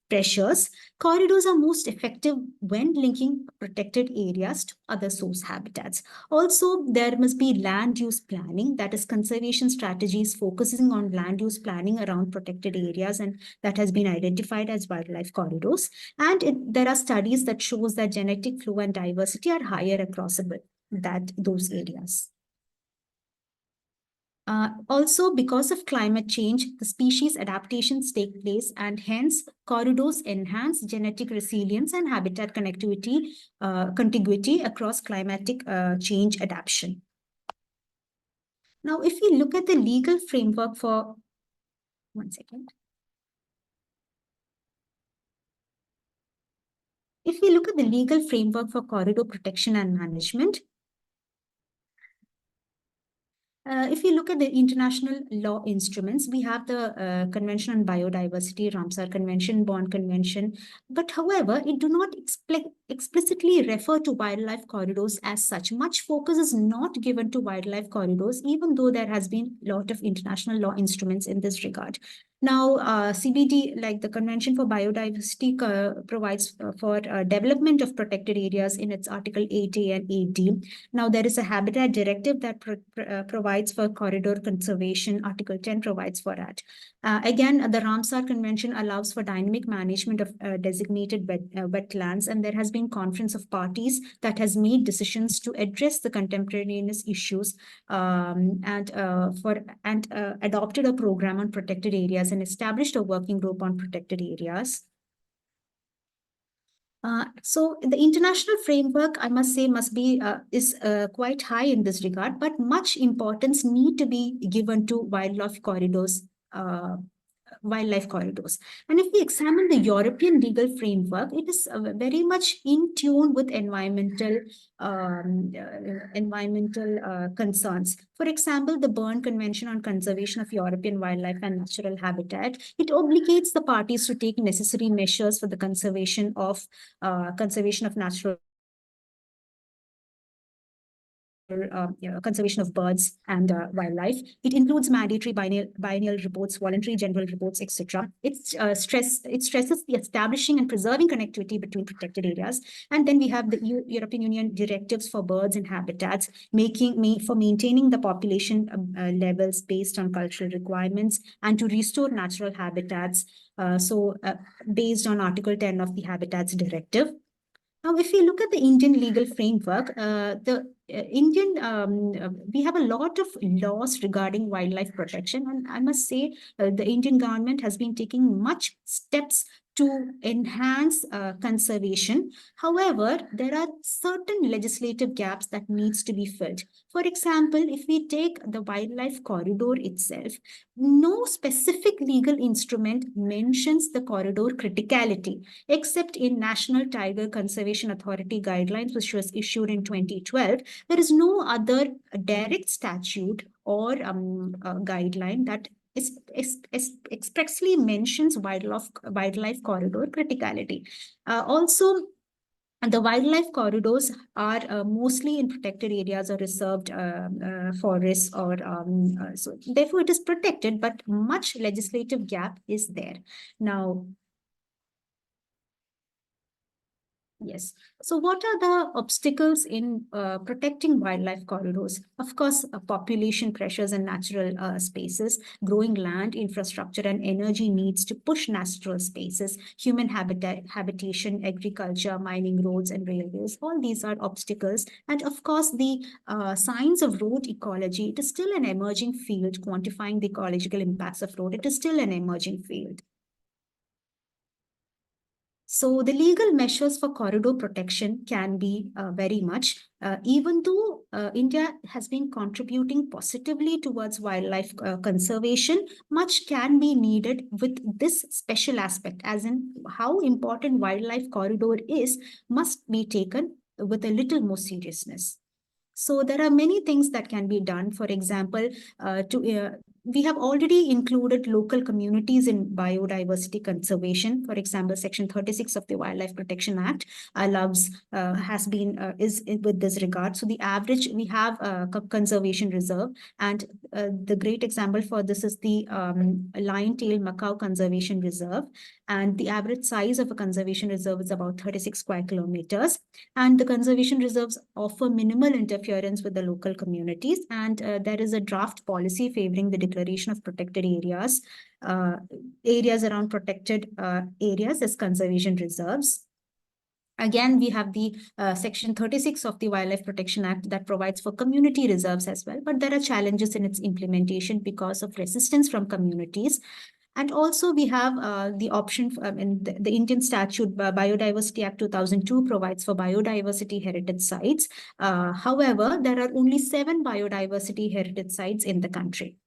pressures, corridors are most effective when linking protected areas to other source habitats. Also, there must be land use planning, that is conservation strategies focusing on land use planning around protected areas, and that has been identified as wildlife corridors. And there are studies that shows that genetic flow and diversity are higher across those areas. Also, because of climate change, the species adaptations take place, and hence corridors enhance genetic resilience and habitat contiguity across climatic change adaptation. Now, if we look at the legal framework for, one second. If we look at the legal framework for corridor protection and management, if you look at the international law instruments, we have the Convention on Biodiversity, Ramsar Convention, Bonn Convention, but however, it do not explicitly refer to wildlife corridors as such. Much focus is not given to wildlife corridors, even though there has been a lot of international law instruments in this regard. Now, CBD, like the Convention for Biodiversity, provides for development of protected areas in its Article 8A and 8D. Now, there is a Habitat Directive that provides for corridor conservation. Article 10 provides for that. Again, the Ramsar Convention allows for dynamic management of designated wetlands, and there has been conference of parties that has made decisions to address the contemporaneous issues and adopted a program on protected areas and established a working group on protected areas. So the international framework, I must say, is quite high in this regard, but much importance need to be given to wildlife corridors. And if we examine the European legal framework, it is very much in tune with environmental concerns. For example, the Berne Convention on Conservation of European Wildlife and Natural Habitat, it obligates the parties to take necessary measures for the conservation of natural conservation of birds and wildlife. It includes mandatory biennial reports, voluntary general reports, etc. It stresses the establishing and preserving connectivity between protected areas. And then we have the European Union directives for birds and habitats, for maintaining the population levels based on cultural requirements and to restore natural habitats. Based on Article 10 of the Habitats Directive. Now, if you look at the Indian legal framework, we have a lot of laws regarding wildlife protection, and I must say the Indian government has been taking much steps to enhance conservation. However, there are certain legislative gaps that needs to be filled. For example, if we take the wildlife corridor itself, no specific legal instrument mentions the corridor criticality, except in National Tiger Conservation Authority guidelines, which was issued in 2012. There is no other direct statute or guideline that expressly mentions wildlife corridor criticality. Also, the wildlife corridors are mostly in protected areas or reserved forests, or so therefore it is protected, but much legislative gap is there. Now, yes. So what are the obstacles in protecting wildlife corridors? Of course, population pressures and natural spaces, growing land, infrastructure, and energy needs to push natural spaces, human habitation, agriculture, mining, roads, and railways. All these are obstacles. And of course, the science of road ecology, it is still an emerging field. Quantifying the ecological impacts of road, it is still an emerging field. So the legal measures for corridor protection can be very much, even though India has been contributing positively towards wildlife conservation, much can be needed with this special aspect, as in how important wildlife corridor is, must be taken with a little more seriousness. So there are many things that can be done. For example, we have already included local communities in biodiversity conservation. For example, Section 36 of the Wildlife Protection Act is with this regard. So the average, we have a conservation reserve, and the great example for this is the lion-tailed macaw conservation reserve. And the average size of a conservation reserve is about 36 square kilometers. And the conservation reserves offer minimal interference with the local communities. And there is a draft policy favoring the declaration of protected areas, areas around protected areas as conservation reserves. Again, we have the Section 36 of the Wildlife Protection Act that provides for community reserves as well, but there are challenges in its implementation because of resistance from communities. And also we have the option in the Indian statute, Biodiversity Act 2002 provides for biodiversity heritage sites. However, there are only 7 biodiversity heritage sites in the country.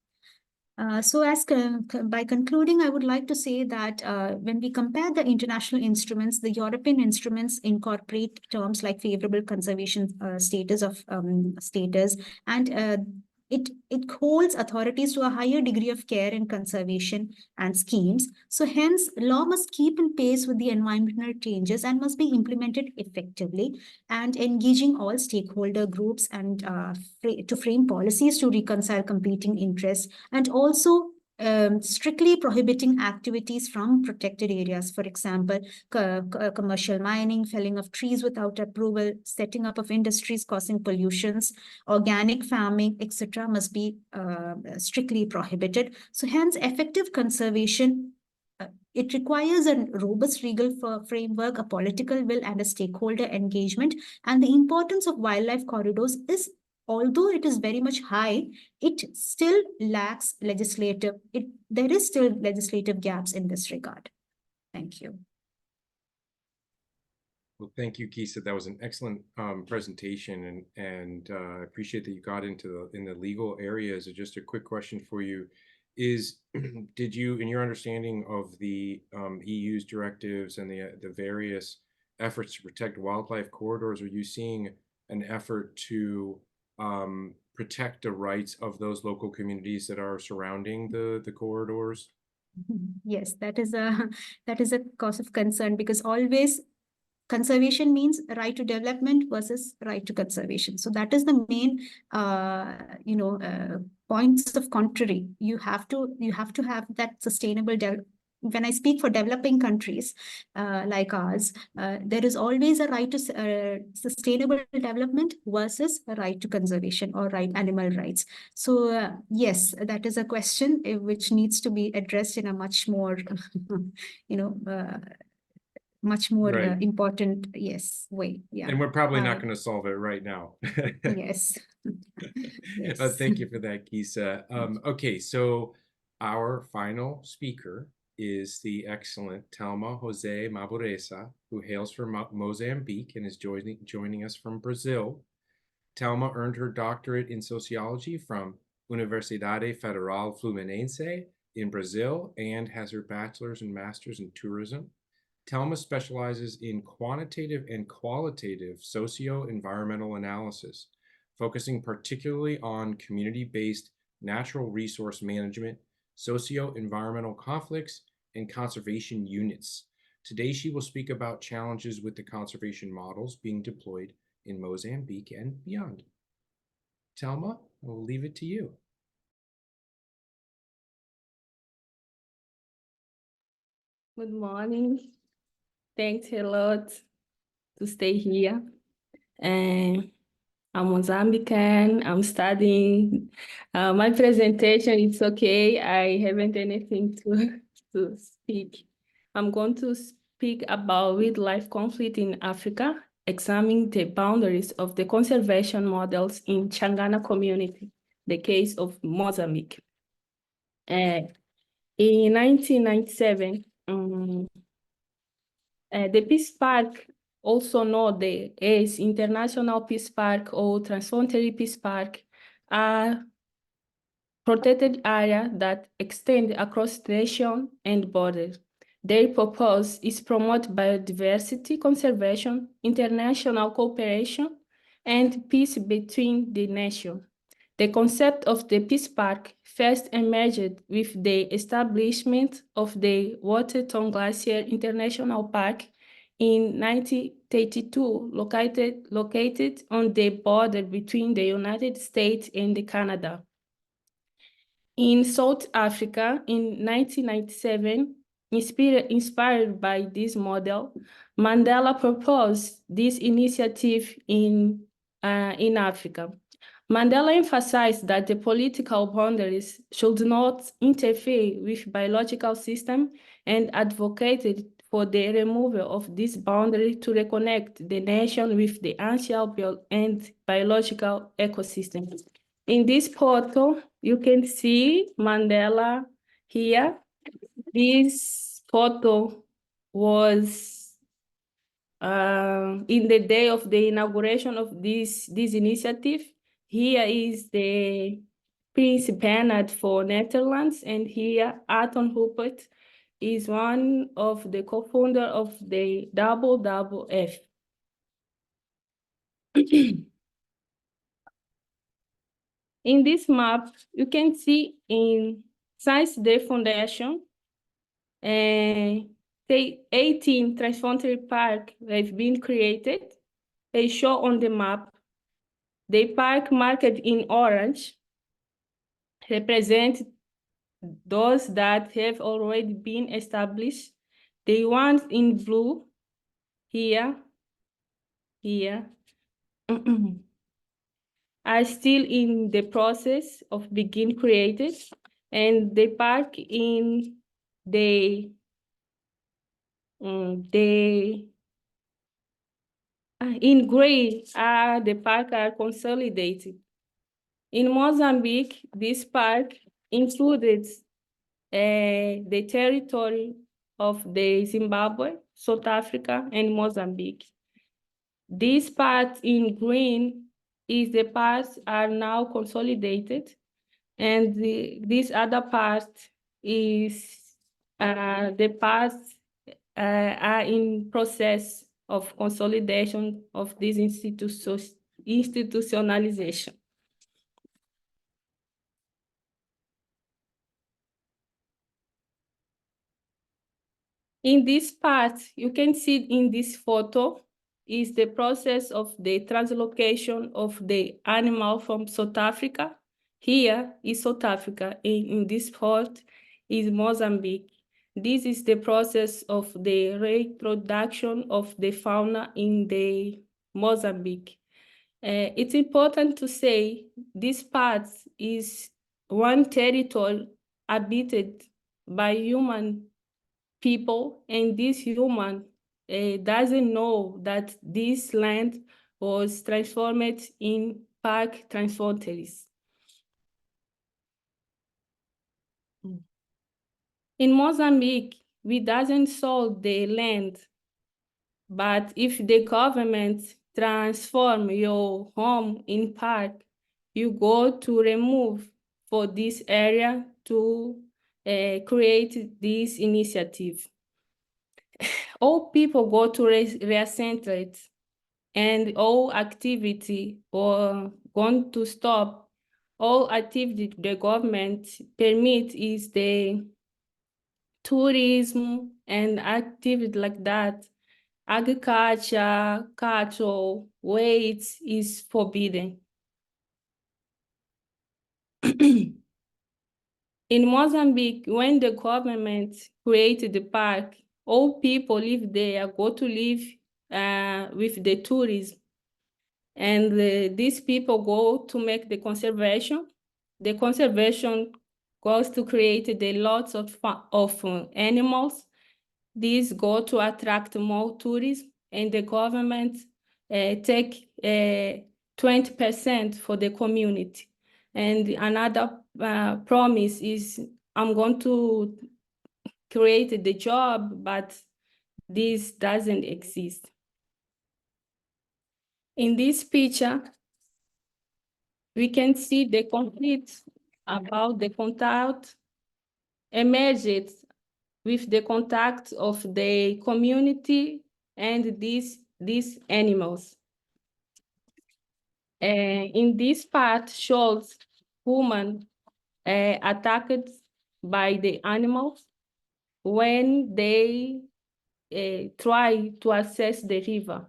By concluding, I would like to say that when we compare the international instruments, the European instruments incorporate terms like favorable conservation status, and it holds authorities to a higher degree of care in conservation and schemes. So hence, law must keep in pace with the environmental changes and must be implemented effectively, and engaging all stakeholder groups and to frame policies to reconcile competing interests, and also strictly prohibiting activities from protected areas. For example, commercial mining, felling of trees without approval, setting up of industries causing pollutions, organic farming, etc. must be strictly prohibited. So hence, effective conservation, it requires a robust legal framework, a political will, and a stakeholder engagement. And the importance of wildlife corridors is, although it is very much high, it still lacks there is still legislative gaps in this regard. Thank you. Well, thank you, Gisa. That was an excellent presentation, and I appreciate that you got into the legal areas. Just a quick question for you is, did you, in your understanding of the EU's directives and the various efforts to protect wildlife corridors, are you seeing an effort to protect the rights of those local communities that are surrounding the corridors? Yes, that is a cause of concern, because always conservation means right to development versus right to conservation. So that is the main points of contrary. You have to have that sustainable development. When I speak for developing countries like ours, there is always a right to sustainable development versus a right to conservation or animal rights. So yes, that is a question which needs to be addressed in a much more, Right. important, way. Yeah. And we're probably not going to solve it right now. Yes. Yes. Thank you for that, Gisa. Okay, so our final speaker is the excellent Telma José Mabureza, who hails from Mozambique and is joining us from Brazil. Telma earned her doctorate in sociology from Universidade Federal Fluminense in Brazil and has her bachelor's and master's in tourism. Telma specializes in quantitative and qualitative socio-environmental analysis, focusing particularly on community-based natural resource management, socio-environmental conflicts, and conservation units. Today, she will speak about challenges with the conservation models being deployed in Mozambique and beyond. Telma, I'll leave it to you. Good morning. Thanks a lot to stay here. And I'm Mozambican. I'm studying. My presentation, it's okay. I haven't anything to speak. I'm going to speak about wildlife conflict in Africa, examining the boundaries of the conservation models in Changana community, the case of Mozambique. In 1997, the Peace Park, also known as International Peace Park or Transfrontier Peace Park, are protected area that extend across nation and borders. Their purpose is promote biodiversity conservation, international cooperation, and peace between the nations. The concept of the Peace Park first emerged with the establishment of the Waterton Glacier International Park in 1932, located on the border between the United States and Canada. In South Africa in 1997, inspired by this model, Mandela proposed this initiative in Africa. Mandela emphasized that the political boundaries should not interfere with biological system and advocated for the removal of this boundary to reconnect the nation with the ancient and biological ecosystem. In this photo, you can see Mandela here. This photo was in the day of the inauguration of this initiative. Here is the Prince Bernhard for Netherlands, and here Anton Rupert is one of the co-founder of the WWF. In this map, you can see in Science Day Foundation, the 18 transfrontier parks have been created. They show on the map. The park marked in orange represent those that have already been established. The ones in blue, here, are still in the process of being created, and the park in in gray the park are consolidated. In Mozambique, this park included the territory of the Zimbabwe, South Africa, and Mozambique. This part in green is the parts are now consolidated, and this other part is the parts are in process of consolidation of this institutionalization. In this part, you can see in this photo is the process of the translocation of the animal from South Africa. Here is South Africa, in this part is Mozambique. This is the process of the reproduction of the fauna in the Mozambique. It's important to say this part is one territory habited by human people, and this human doesn't know that this land was transformed in park transfrontiers. In Mozambique, we doesn't sold the land, but if the government transform your home in park, you go to remove for this area to create this initiative. All people go to recentrate, and all activity or going to stop. All activity the government permit is the tourism and activity like that. Agriculture, cattle, weights is forbidden. In Mozambique, when the government created the park, all people live there, go to live with the tourism. And these people go to make the conservation. The conservation goes to create the lots of animals. These go to attract more tourism, and the government take 20% for the community. And another promise is I'm going to create the job, but this doesn't exist. In this picture, we can see the conflict about the contact emerged with the contact of the community and these animals. In this part shows women attacked by the animals when they try to access the river.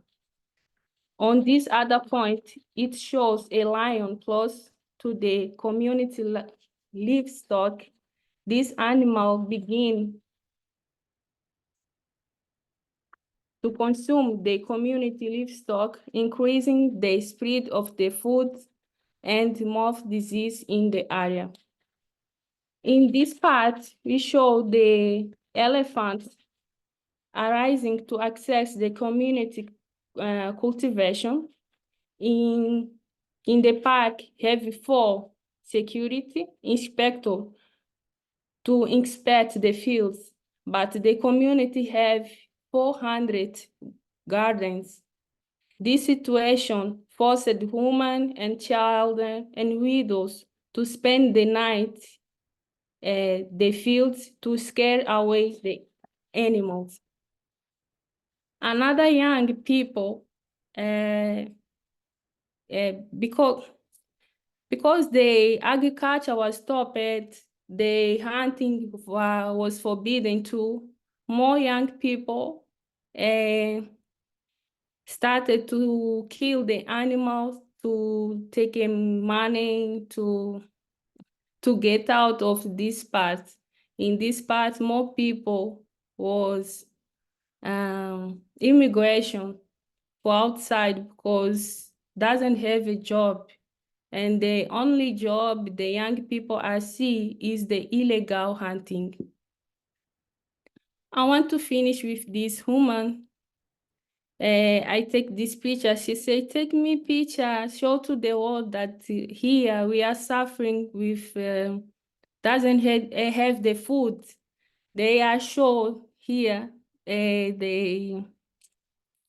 On this other point, it shows a lion close to the community livestock. This animal begin to consume the community livestock, increasing the spread of the food and moth disease in the area. In this part, we show the elephants arising to access the community cultivation. In the park, have 4 security inspectors to inspect the fields, but the community have 400 gardens. This situation forced women and children and widows to spend the night the fields to scare away the animals. Another young people, because the agriculture was stopped, the hunting was forbidden too. More young people started to kill the animals to take money to get out of this part. In this part, more people was immigration for outside because doesn't have a job. And the only job the young people are see is the illegal hunting. I want to finish with this woman. I take this picture. She said, take me picture, show to the world that here we are suffering with, doesn't have the food. They are show here,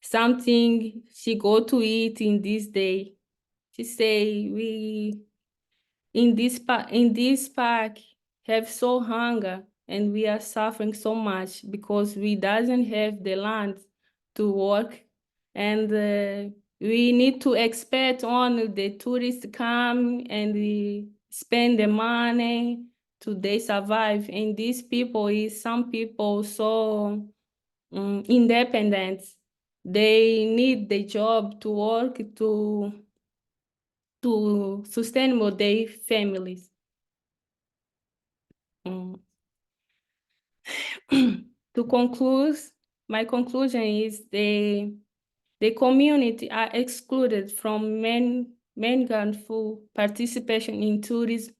something she go to eat in this day. She say, we in this park have so hunger and we are suffering so much because we doesn't have the land to work, and we need to expect on the tourists come and we spend the money to they survive. And these people is some people so independent. They need the job to work to sustain their families. To conclude, my conclusion is the community are excluded from meaningful participation in tourism,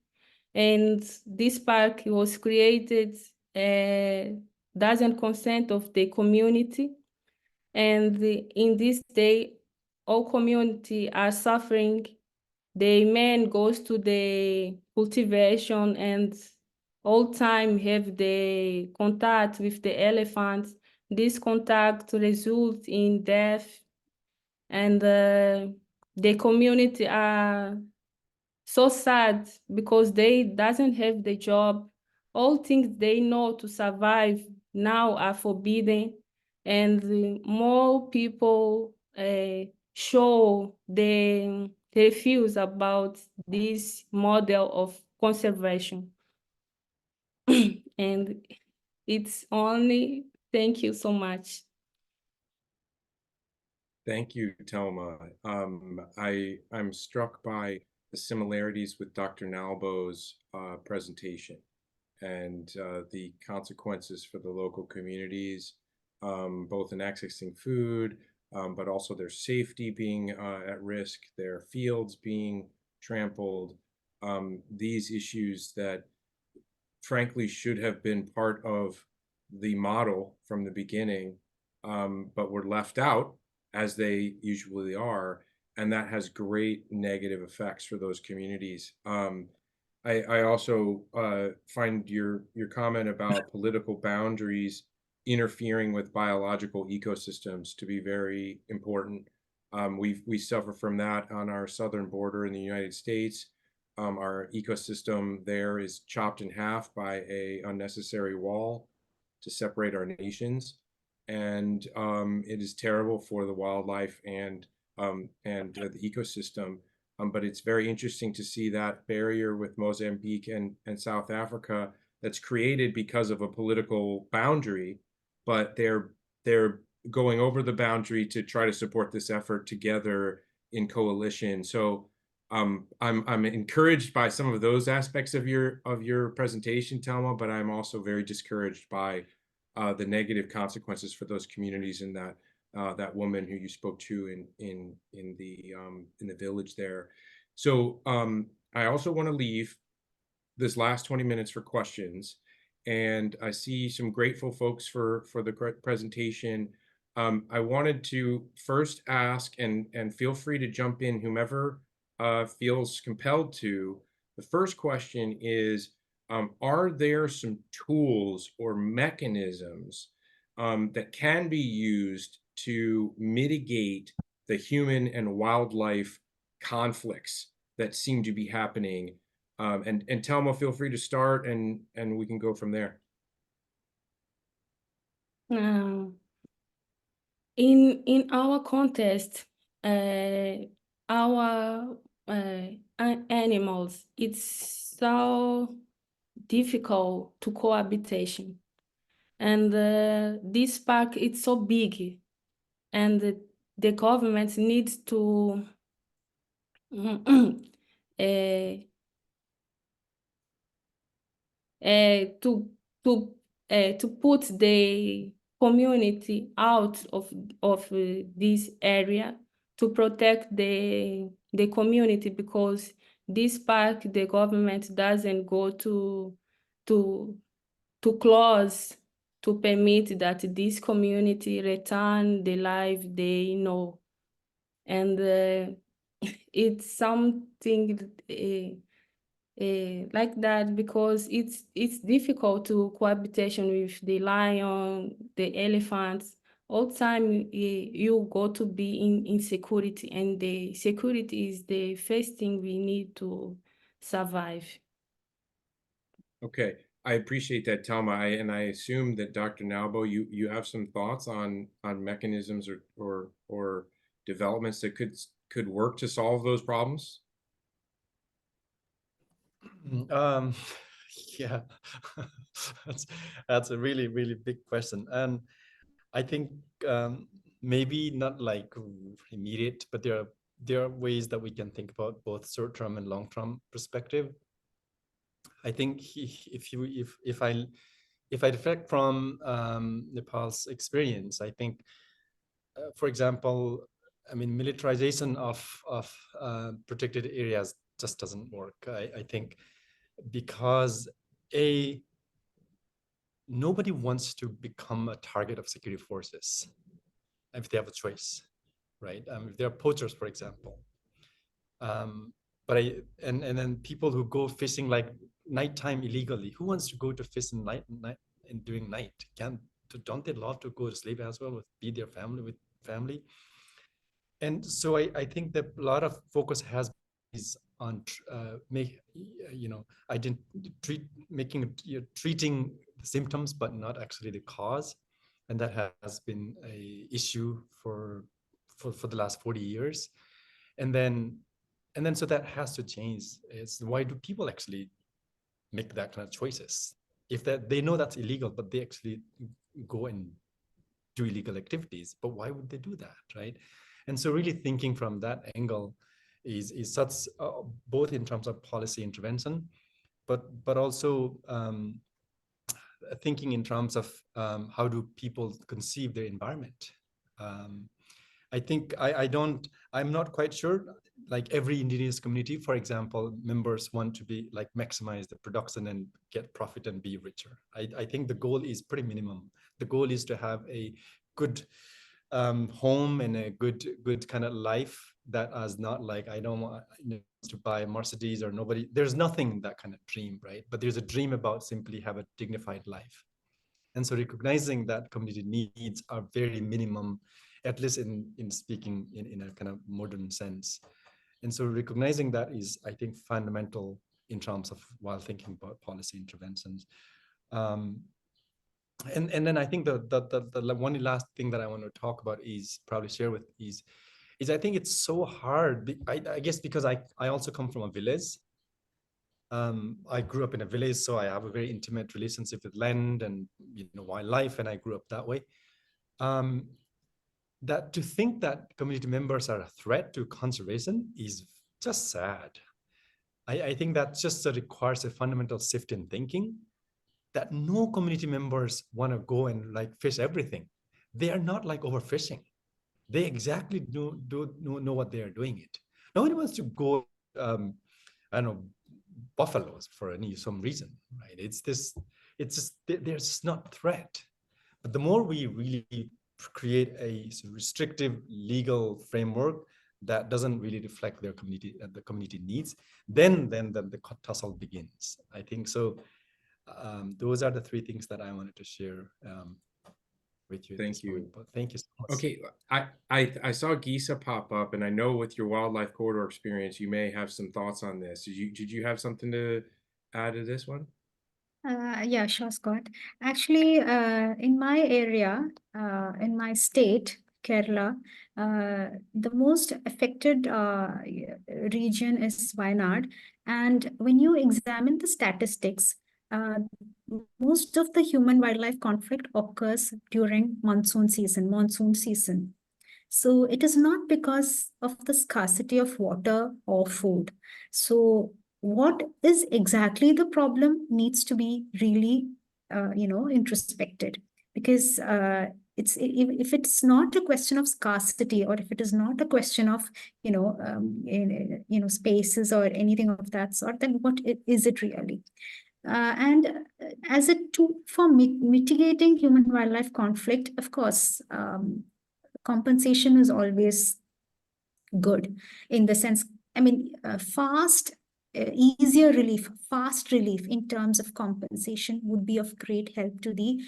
and this park was created doesn't consent of the community, and in this day, all community are suffering. The man goes to the cultivation and all time have the contact with the elephants. This contact results in death, and the community are so sad because they doesn't have the job. All things they know to survive now are forbidden, and more people show the refuse about this model of conservation. And it's only, thank you so much. Thank you, Telma. I'm struck by the similarities with Dr. Nalbo's presentation and the consequences for the local communities, both in accessing food, but also their safety being at risk, their fields being trampled, these issues that frankly should have been part of the model from the beginning, but were left out, as they usually are, and that has great negative effects for those communities. I also find your comment about political boundaries interfering with biological ecosystems to be very important. We suffer from that on our southern border in the United States. Our ecosystem there is chopped in half by an unnecessary wall to separate our nations, and it is terrible for the wildlife and the ecosystem. But it's very interesting to see that barrier with Mozambique and South Africa that's created because of a political boundary, but they're going over the boundary to try to support this effort together in coalition. So I'm encouraged by some of those aspects of your presentation, Telma, but I'm also very discouraged by the negative consequences for those communities and that woman who you spoke to in the village there. So I also want to leave this last 20 minutes for questions, and I see some grateful folks for the presentation. I wanted to first ask, and feel free to jump in, whomever feels compelled to. The first question is, are there some tools or mechanisms that can be used to mitigate the human and wildlife conflicts that seem to be happening? And Telma, feel free to start, and we can go from there. In our context, our animals, it's so difficult to cohabitation, and this park, it's so big, and the government needs to to put the community out of this area, to protect the community, because this park, the government doesn't go to close to permit that this community return the life they know. And it's something like that, because it's difficult to cohabitation with the lion, the elephants. All the time you go to be in security, and the security is the first thing we need to survive. Okay, I appreciate that, Telma. And I assume that Dr. Nalbo, you have some thoughts on mechanisms or developments that could work to solve those problems. Yeah, that's a really, really big question. And I think maybe not like immediate, but there are ways that we can think about both short-term and long-term perspective. I think if I reflect from Nepal's experience, I think, for example, I mean, militarization of protected areas just doesn't work. I think because nobody wants to become a target of security forces if they have a choice, right? If they're poachers, for example. And then people who go fishing like nighttime illegally, who wants to go to fish in night and during night? Don't they love to go to sleep as well, be their family with family? And so I think that a lot of focus is on treating the symptoms, but not actually the cause, and that has been a issue for the last 40 years, and then so that has to change. Is why do people actually make that kind of choices if they know that's illegal, but they actually go and do illegal activities? But why would they do that, right? And so really thinking from that angle is such both in terms of policy intervention, but also thinking in terms of how do people conceive their environment. I think I'm not quite sure, like every indigenous community, for example, members want to be like maximize the production and get profit and be richer. I think the goal is pretty minimum. The goal is to have a good home and a good kind of life that is not like, I don't want to buy a Mercedes, or nobody, there's nothing that kind of dream, right? But there's a dream about simply have a dignified life. And so recognizing that community needs are very minimum, at least in speaking in a kind of modern sense. And so recognizing that is, I think, fundamental in terms of while thinking about policy interventions. And then I think the one last thing that I want to talk about is probably share with is is I think it's so hard. I guess because I also come from a village. I grew up in a village, so I have a very intimate relationship with land and wildlife, and I grew up that way. That to think that community members are a threat to conservation is just sad. I think that just requires a fundamental shift in thinking, that no community members want to go and like fish everything. They are not like overfishing. They exactly know what they are doing it. Nobody wants to go, I don't know, buffaloes for some reason, right? It's just there's not threat. But the more we really create a restrictive legal framework that doesn't really reflect their community, the community needs, then the tussle begins. I think so. Those are the three things that I wanted to share with you. Thank you. But thank you so much. Okay, I saw Gisa pop up, and I know with your wildlife corridor experience, you may have some thoughts on this. Did you have something to add to this one? Yeah, sure, Scott. Actually, in my area, in my state, Kerala, the most affected region is Wayanad. And when you examine the statistics, most of the human-wildlife conflict occurs during monsoon season. So it is not because of the scarcity of water or food. So what is exactly the problem needs to be really, introspected, because if it's not a question of scarcity, or if it is not a question of spaces or anything of that sort, then what is it really? And as a tool for mitigating human-wildlife conflict, of course, compensation is always good, in the sense, fast relief in terms of compensation would be of great help to the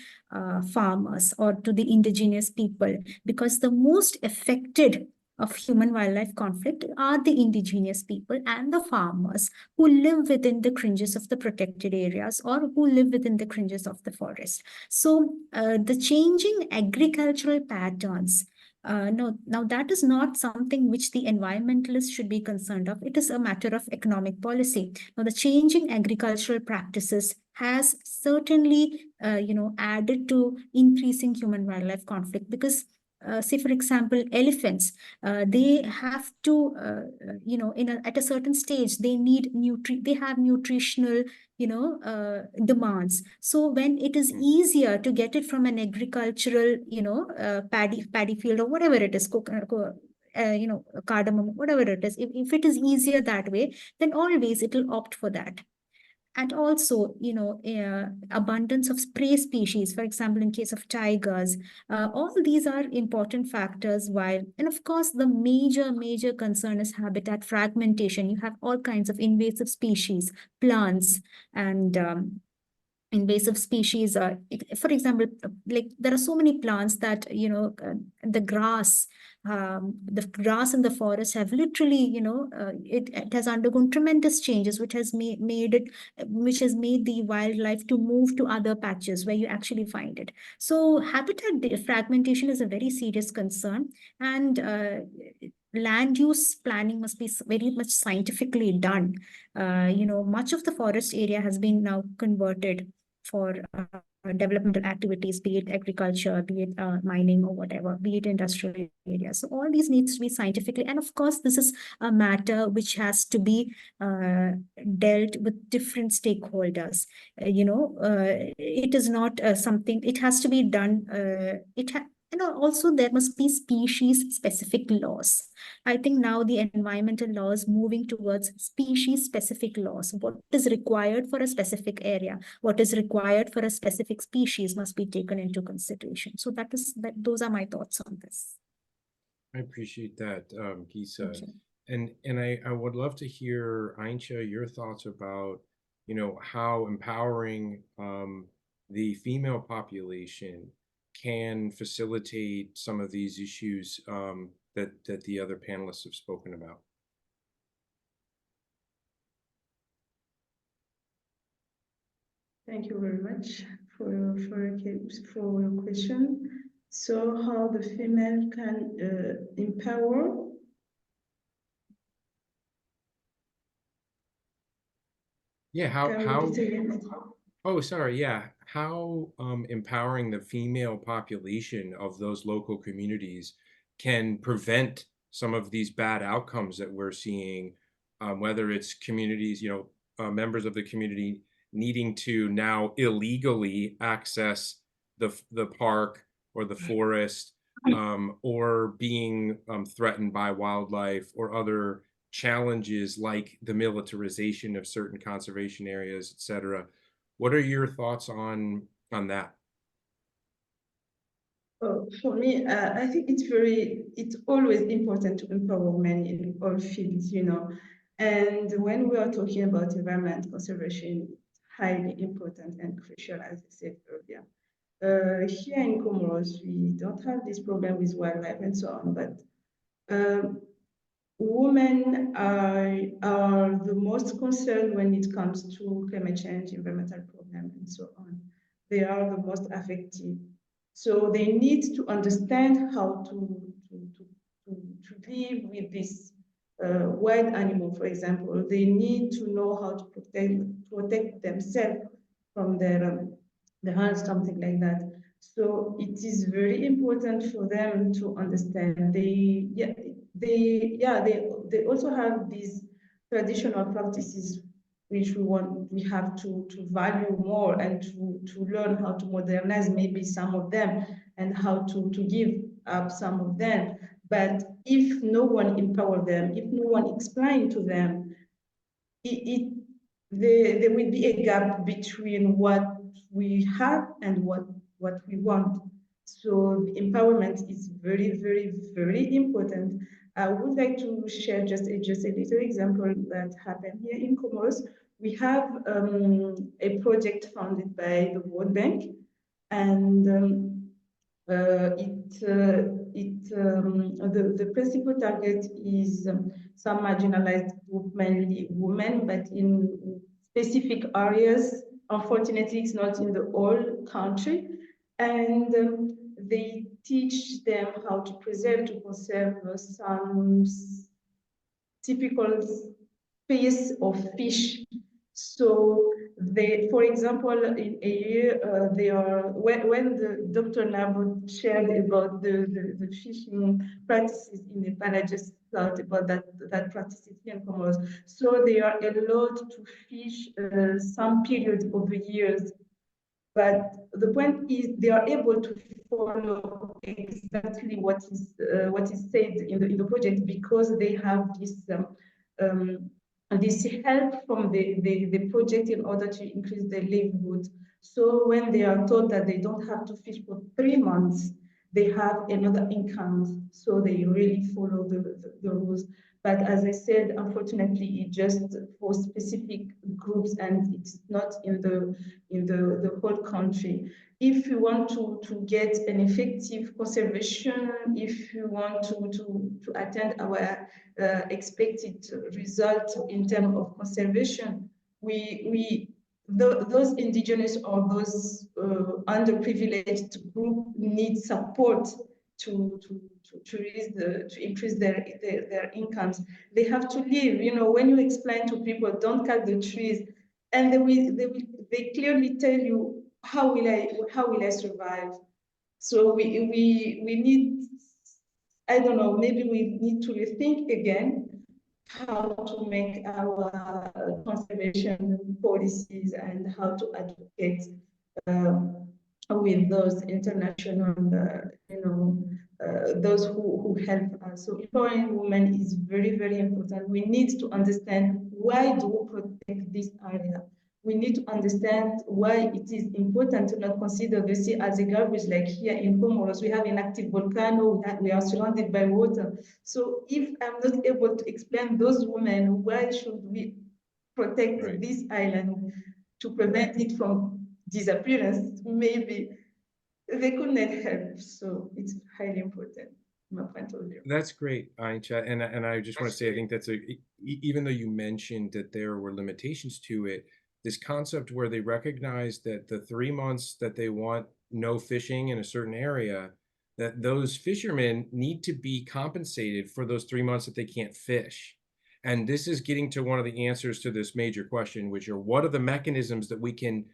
farmers or to the indigenous people, because the most affected of human-wildlife conflict are the indigenous people and the farmers who live within the fringes of the protected areas, or who live within the fringes of the forest. So the changing agricultural patterns, no, now that is not something which the environmentalists should be concerned of. It is a matter of economic policy. Now, the changing agricultural practices has certainly, added to increasing human-wildlife conflict, because say, for example, elephants, they have to, at a certain stage, they have nutritional, demands. So when it is easier to get it from an agricultural, paddy field or whatever it is, cardamom, whatever it is, if it is easier that way, then always it will opt for that. And also, abundance of prey species, for example, in case of tigers, all these are important factors. And of course, the major concern is habitat fragmentation. You have all kinds of invasive species, plants, and invasive species. For example, like there are so many plants that, the grass in the forest have literally, it has undergone tremendous changes, which has made the wildlife to move to other patches where you actually find it. So habitat fragmentation is a very serious concern, and land use planning must be very much scientifically done. Much of the forest area has been now converted for developmental activities, be it agriculture, be it mining or whatever, be it industrial areas. So all these needs to be scientifically, and of course, this is a matter which has to be dealt with different stakeholders. It is not something, it has to be done, also there must be species-specific laws. I think now the environmental law is moving towards species-specific laws. What is required for a specific area, what is required for a specific species must be taken into consideration. So those are my thoughts on this. I appreciate that, Gisa. And I would love to hear, Aincha, your thoughts about, how empowering the female population can facilitate some of these issues that the other panelists have spoken about. Thank you very much for your question. So how the female can empower Yeah, Can you repeat again? oh, sorry, yeah. How empowering the female population of those local communities can prevent some of these bad outcomes that we're seeing, whether it's communities, members of the community needing to now illegally access the park or the forest, or being threatened by wildlife or other challenges like the militarization of certain conservation areas, et cetera. What are your thoughts on that? For me, I think it's always important to empower women in all fields, And when we are talking about environment conservation, it's highly important and crucial, as I said earlier. Here in Comoros, we don't have this problem with wildlife and so on, but women are the most concerned when it comes to climate change, environmental problems, and so on. They are the most affected. So they need to understand how to live with this wild animal, for example. They need to know how to protect themselves from their hunt, something like that. So it is very important for them to understand. They also have these traditional practices which we have to value more and to learn how to modernize maybe some of them and how to give up some of them. But if no one empower them, if no one explain to them, there will be a gap between what we have and what we want. So the empowerment is very, very, very important. I would like to share just a little example that happened here in Comoros. We have a project funded by the World Bank, and the principal target is some marginalized group, mainly women, but in specific areas. Unfortunately, it's not in the whole country. And they teach them how to conserve some typical species of fish. So for example, in a year, they are when the Dr. Nalbo shared about the fishing practices in Nepal, I just thought about that practices here in Comoros. So they are allowed to fish some period of years. But the point is, they are able to follow exactly what is said in the project because they have this help from the project in order to increase their livelihood. So when they are told that they don't have to fish for 3 months, they have another income. So they really follow the rules. But as I said, unfortunately, it's just for specific groups and it's not in the whole country. If you want to get an effective conservation, if you want to attain our expected result in terms of conservation, those indigenous or those underprivileged group need support to increase their incomes. They have to live. When you explain to people, don't cut the trees, and they clearly tell you, how will I survive? So we need, I don't know, maybe we need to rethink again how to make our conservation policies and how to advocate with those international, those who help us. So empowering women is very, very important. We need to understand, why do we protect this area? We need to understand why it is important to not consider the sea as a garbage. Like here in Comoros, we have an active volcano, we are surrounded by water. So if I'm not able to explain those women, why should we protect this island to prevent it from disappearance? Maybe they could not help. So it's highly important from my point of view. That's great, Aincha. And I just want to say, I think that's even though you mentioned that there were limitations to it, this concept where they recognize that the 3 months that they want no fishing in a certain area, that those fishermen need to be compensated for those 3 months that they can't fish. And this is getting to one of the answers to this major question, which are what are the mechanisms that we can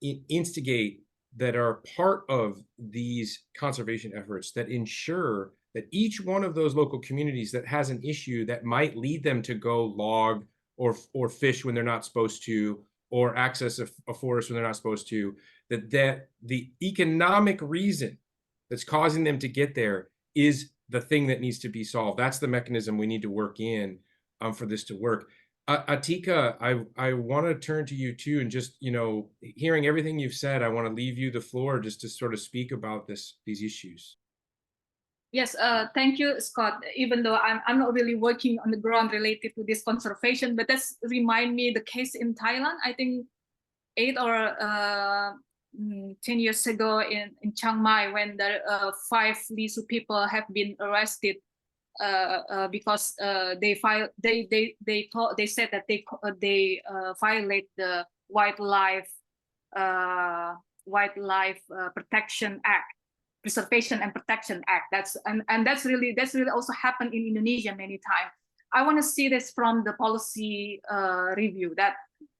instigate that are part of these conservation efforts that ensure that each one of those local communities that has an issue that might lead them to go log or fish when they're not supposed to, or access a forest when they're not supposed to, that the economic reason that's causing them to get there is the thing that needs to be solved. That's the mechanism we need to work in for this to work. Atikah, I want to turn to you too, and just, you know, hearing everything you've said, I want to leave you the floor just to sort of speak about these issues. Yes, thank you, Scott. Even though I'm not really working on the ground related to this conservation, but that's remind me the case in Thailand. I think 8 or 10 years ago in Chiang Mai, when the 5 Lisu people have been arrested because they said that they violate the Wildlife Protection Act, Preservation and Protection Act. That's really also happened in Indonesia many times. I want to see this from the policy review, that,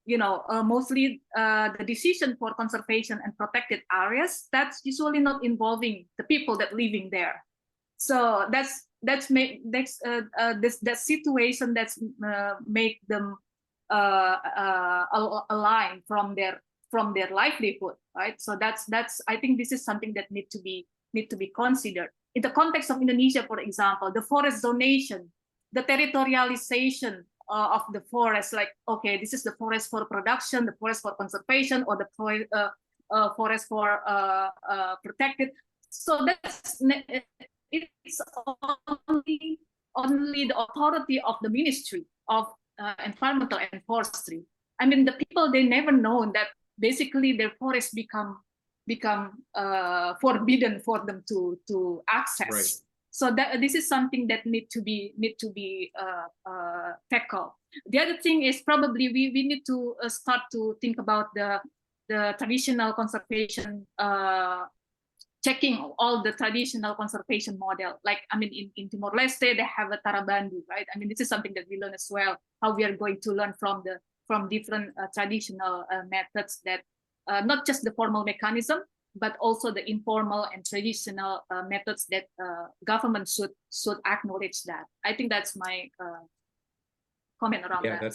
you know, mostly the decision for conservation and protected areas, that's usually not involving the people that living there. So that situation that's make them align from their livelihood, right? So that's I think this is something that need to be considered in the context of Indonesia. For example, the forest zonation, the territorialization of the forest, like, okay, this is the forest for production, the forest for conservation, or the forest for protected. So it's only the authority of the Ministry of Environmental and Forestry. I mean, the people, they never know that basically their forests become forbidden for them to access. Right. So this is something that need to be tackled. The other thing is probably we need to start to think about the traditional conservation, checking all the traditional conservation model. Like, I mean, in Timor-Leste, they have a Tarabandu, right? I mean, this is something that we learn as well, how we are going to learn from different traditional methods, that not just the formal mechanism, but also the informal and traditional methods that government should acknowledge that. I think that's my comment around that. Yeah,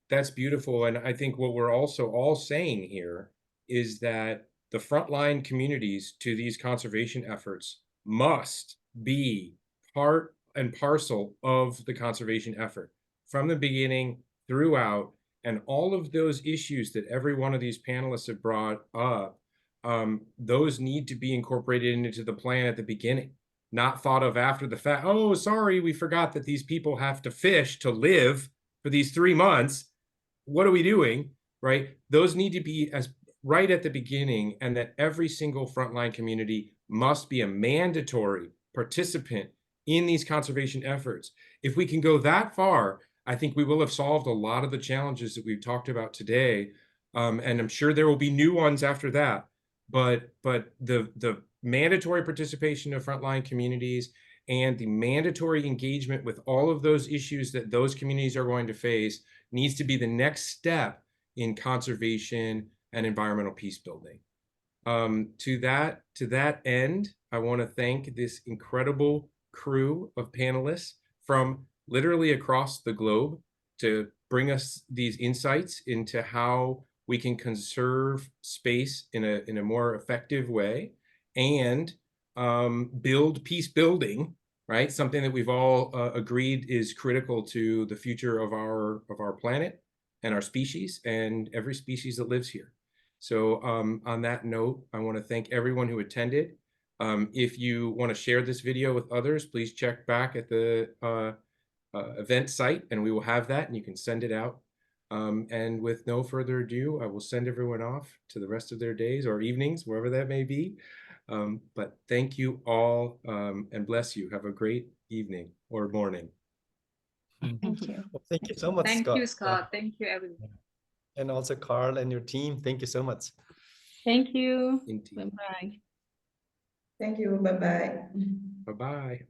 that's beautiful. And I think what we're also all saying here is that the frontline communities to these conservation efforts must be part and parcel of the conservation effort from the beginning throughout, and all of those issues that every one of these panelists have brought up, those need to be incorporated into the plan at the beginning, not thought of after the fact. Oh, sorry, we forgot that these people have to fish to live for these 3 months. What are we doing, right? Those need to be as right at the beginning, and that every single frontline community must be a mandatory participant in these conservation efforts. If we can go that far, I think we will have solved a lot of the challenges that we've talked about today. And I'm sure there will be new ones after that. But the mandatory participation of frontline communities and the mandatory engagement with all of those issues that those communities are going to face needs to be the next step in conservation and environmental peace building. To that end, I want to thank this incredible crew of panelists from literally across the globe to bring us these insights into how we can conserve space in a more effective way and build peace building, right? Something that we've all agreed is critical to the future of our planet and our species and every species that lives here. So on that note, I want to thank everyone who attended. If you want to share this video with others, please check back at the event site, and we will have that, and you can send it out. And with no further ado, I will send everyone off to the rest of their days or evenings, wherever that may be. But thank you all, and bless you. Have a great evening or morning. Thank you. Well, thank you so much, Thank Scott. you, Scott. Thank you, everyone. And also Carl and your team. Thank you so much. Thank you. Indeed. Bye-bye. Thank you. Bye-bye. Bye-bye.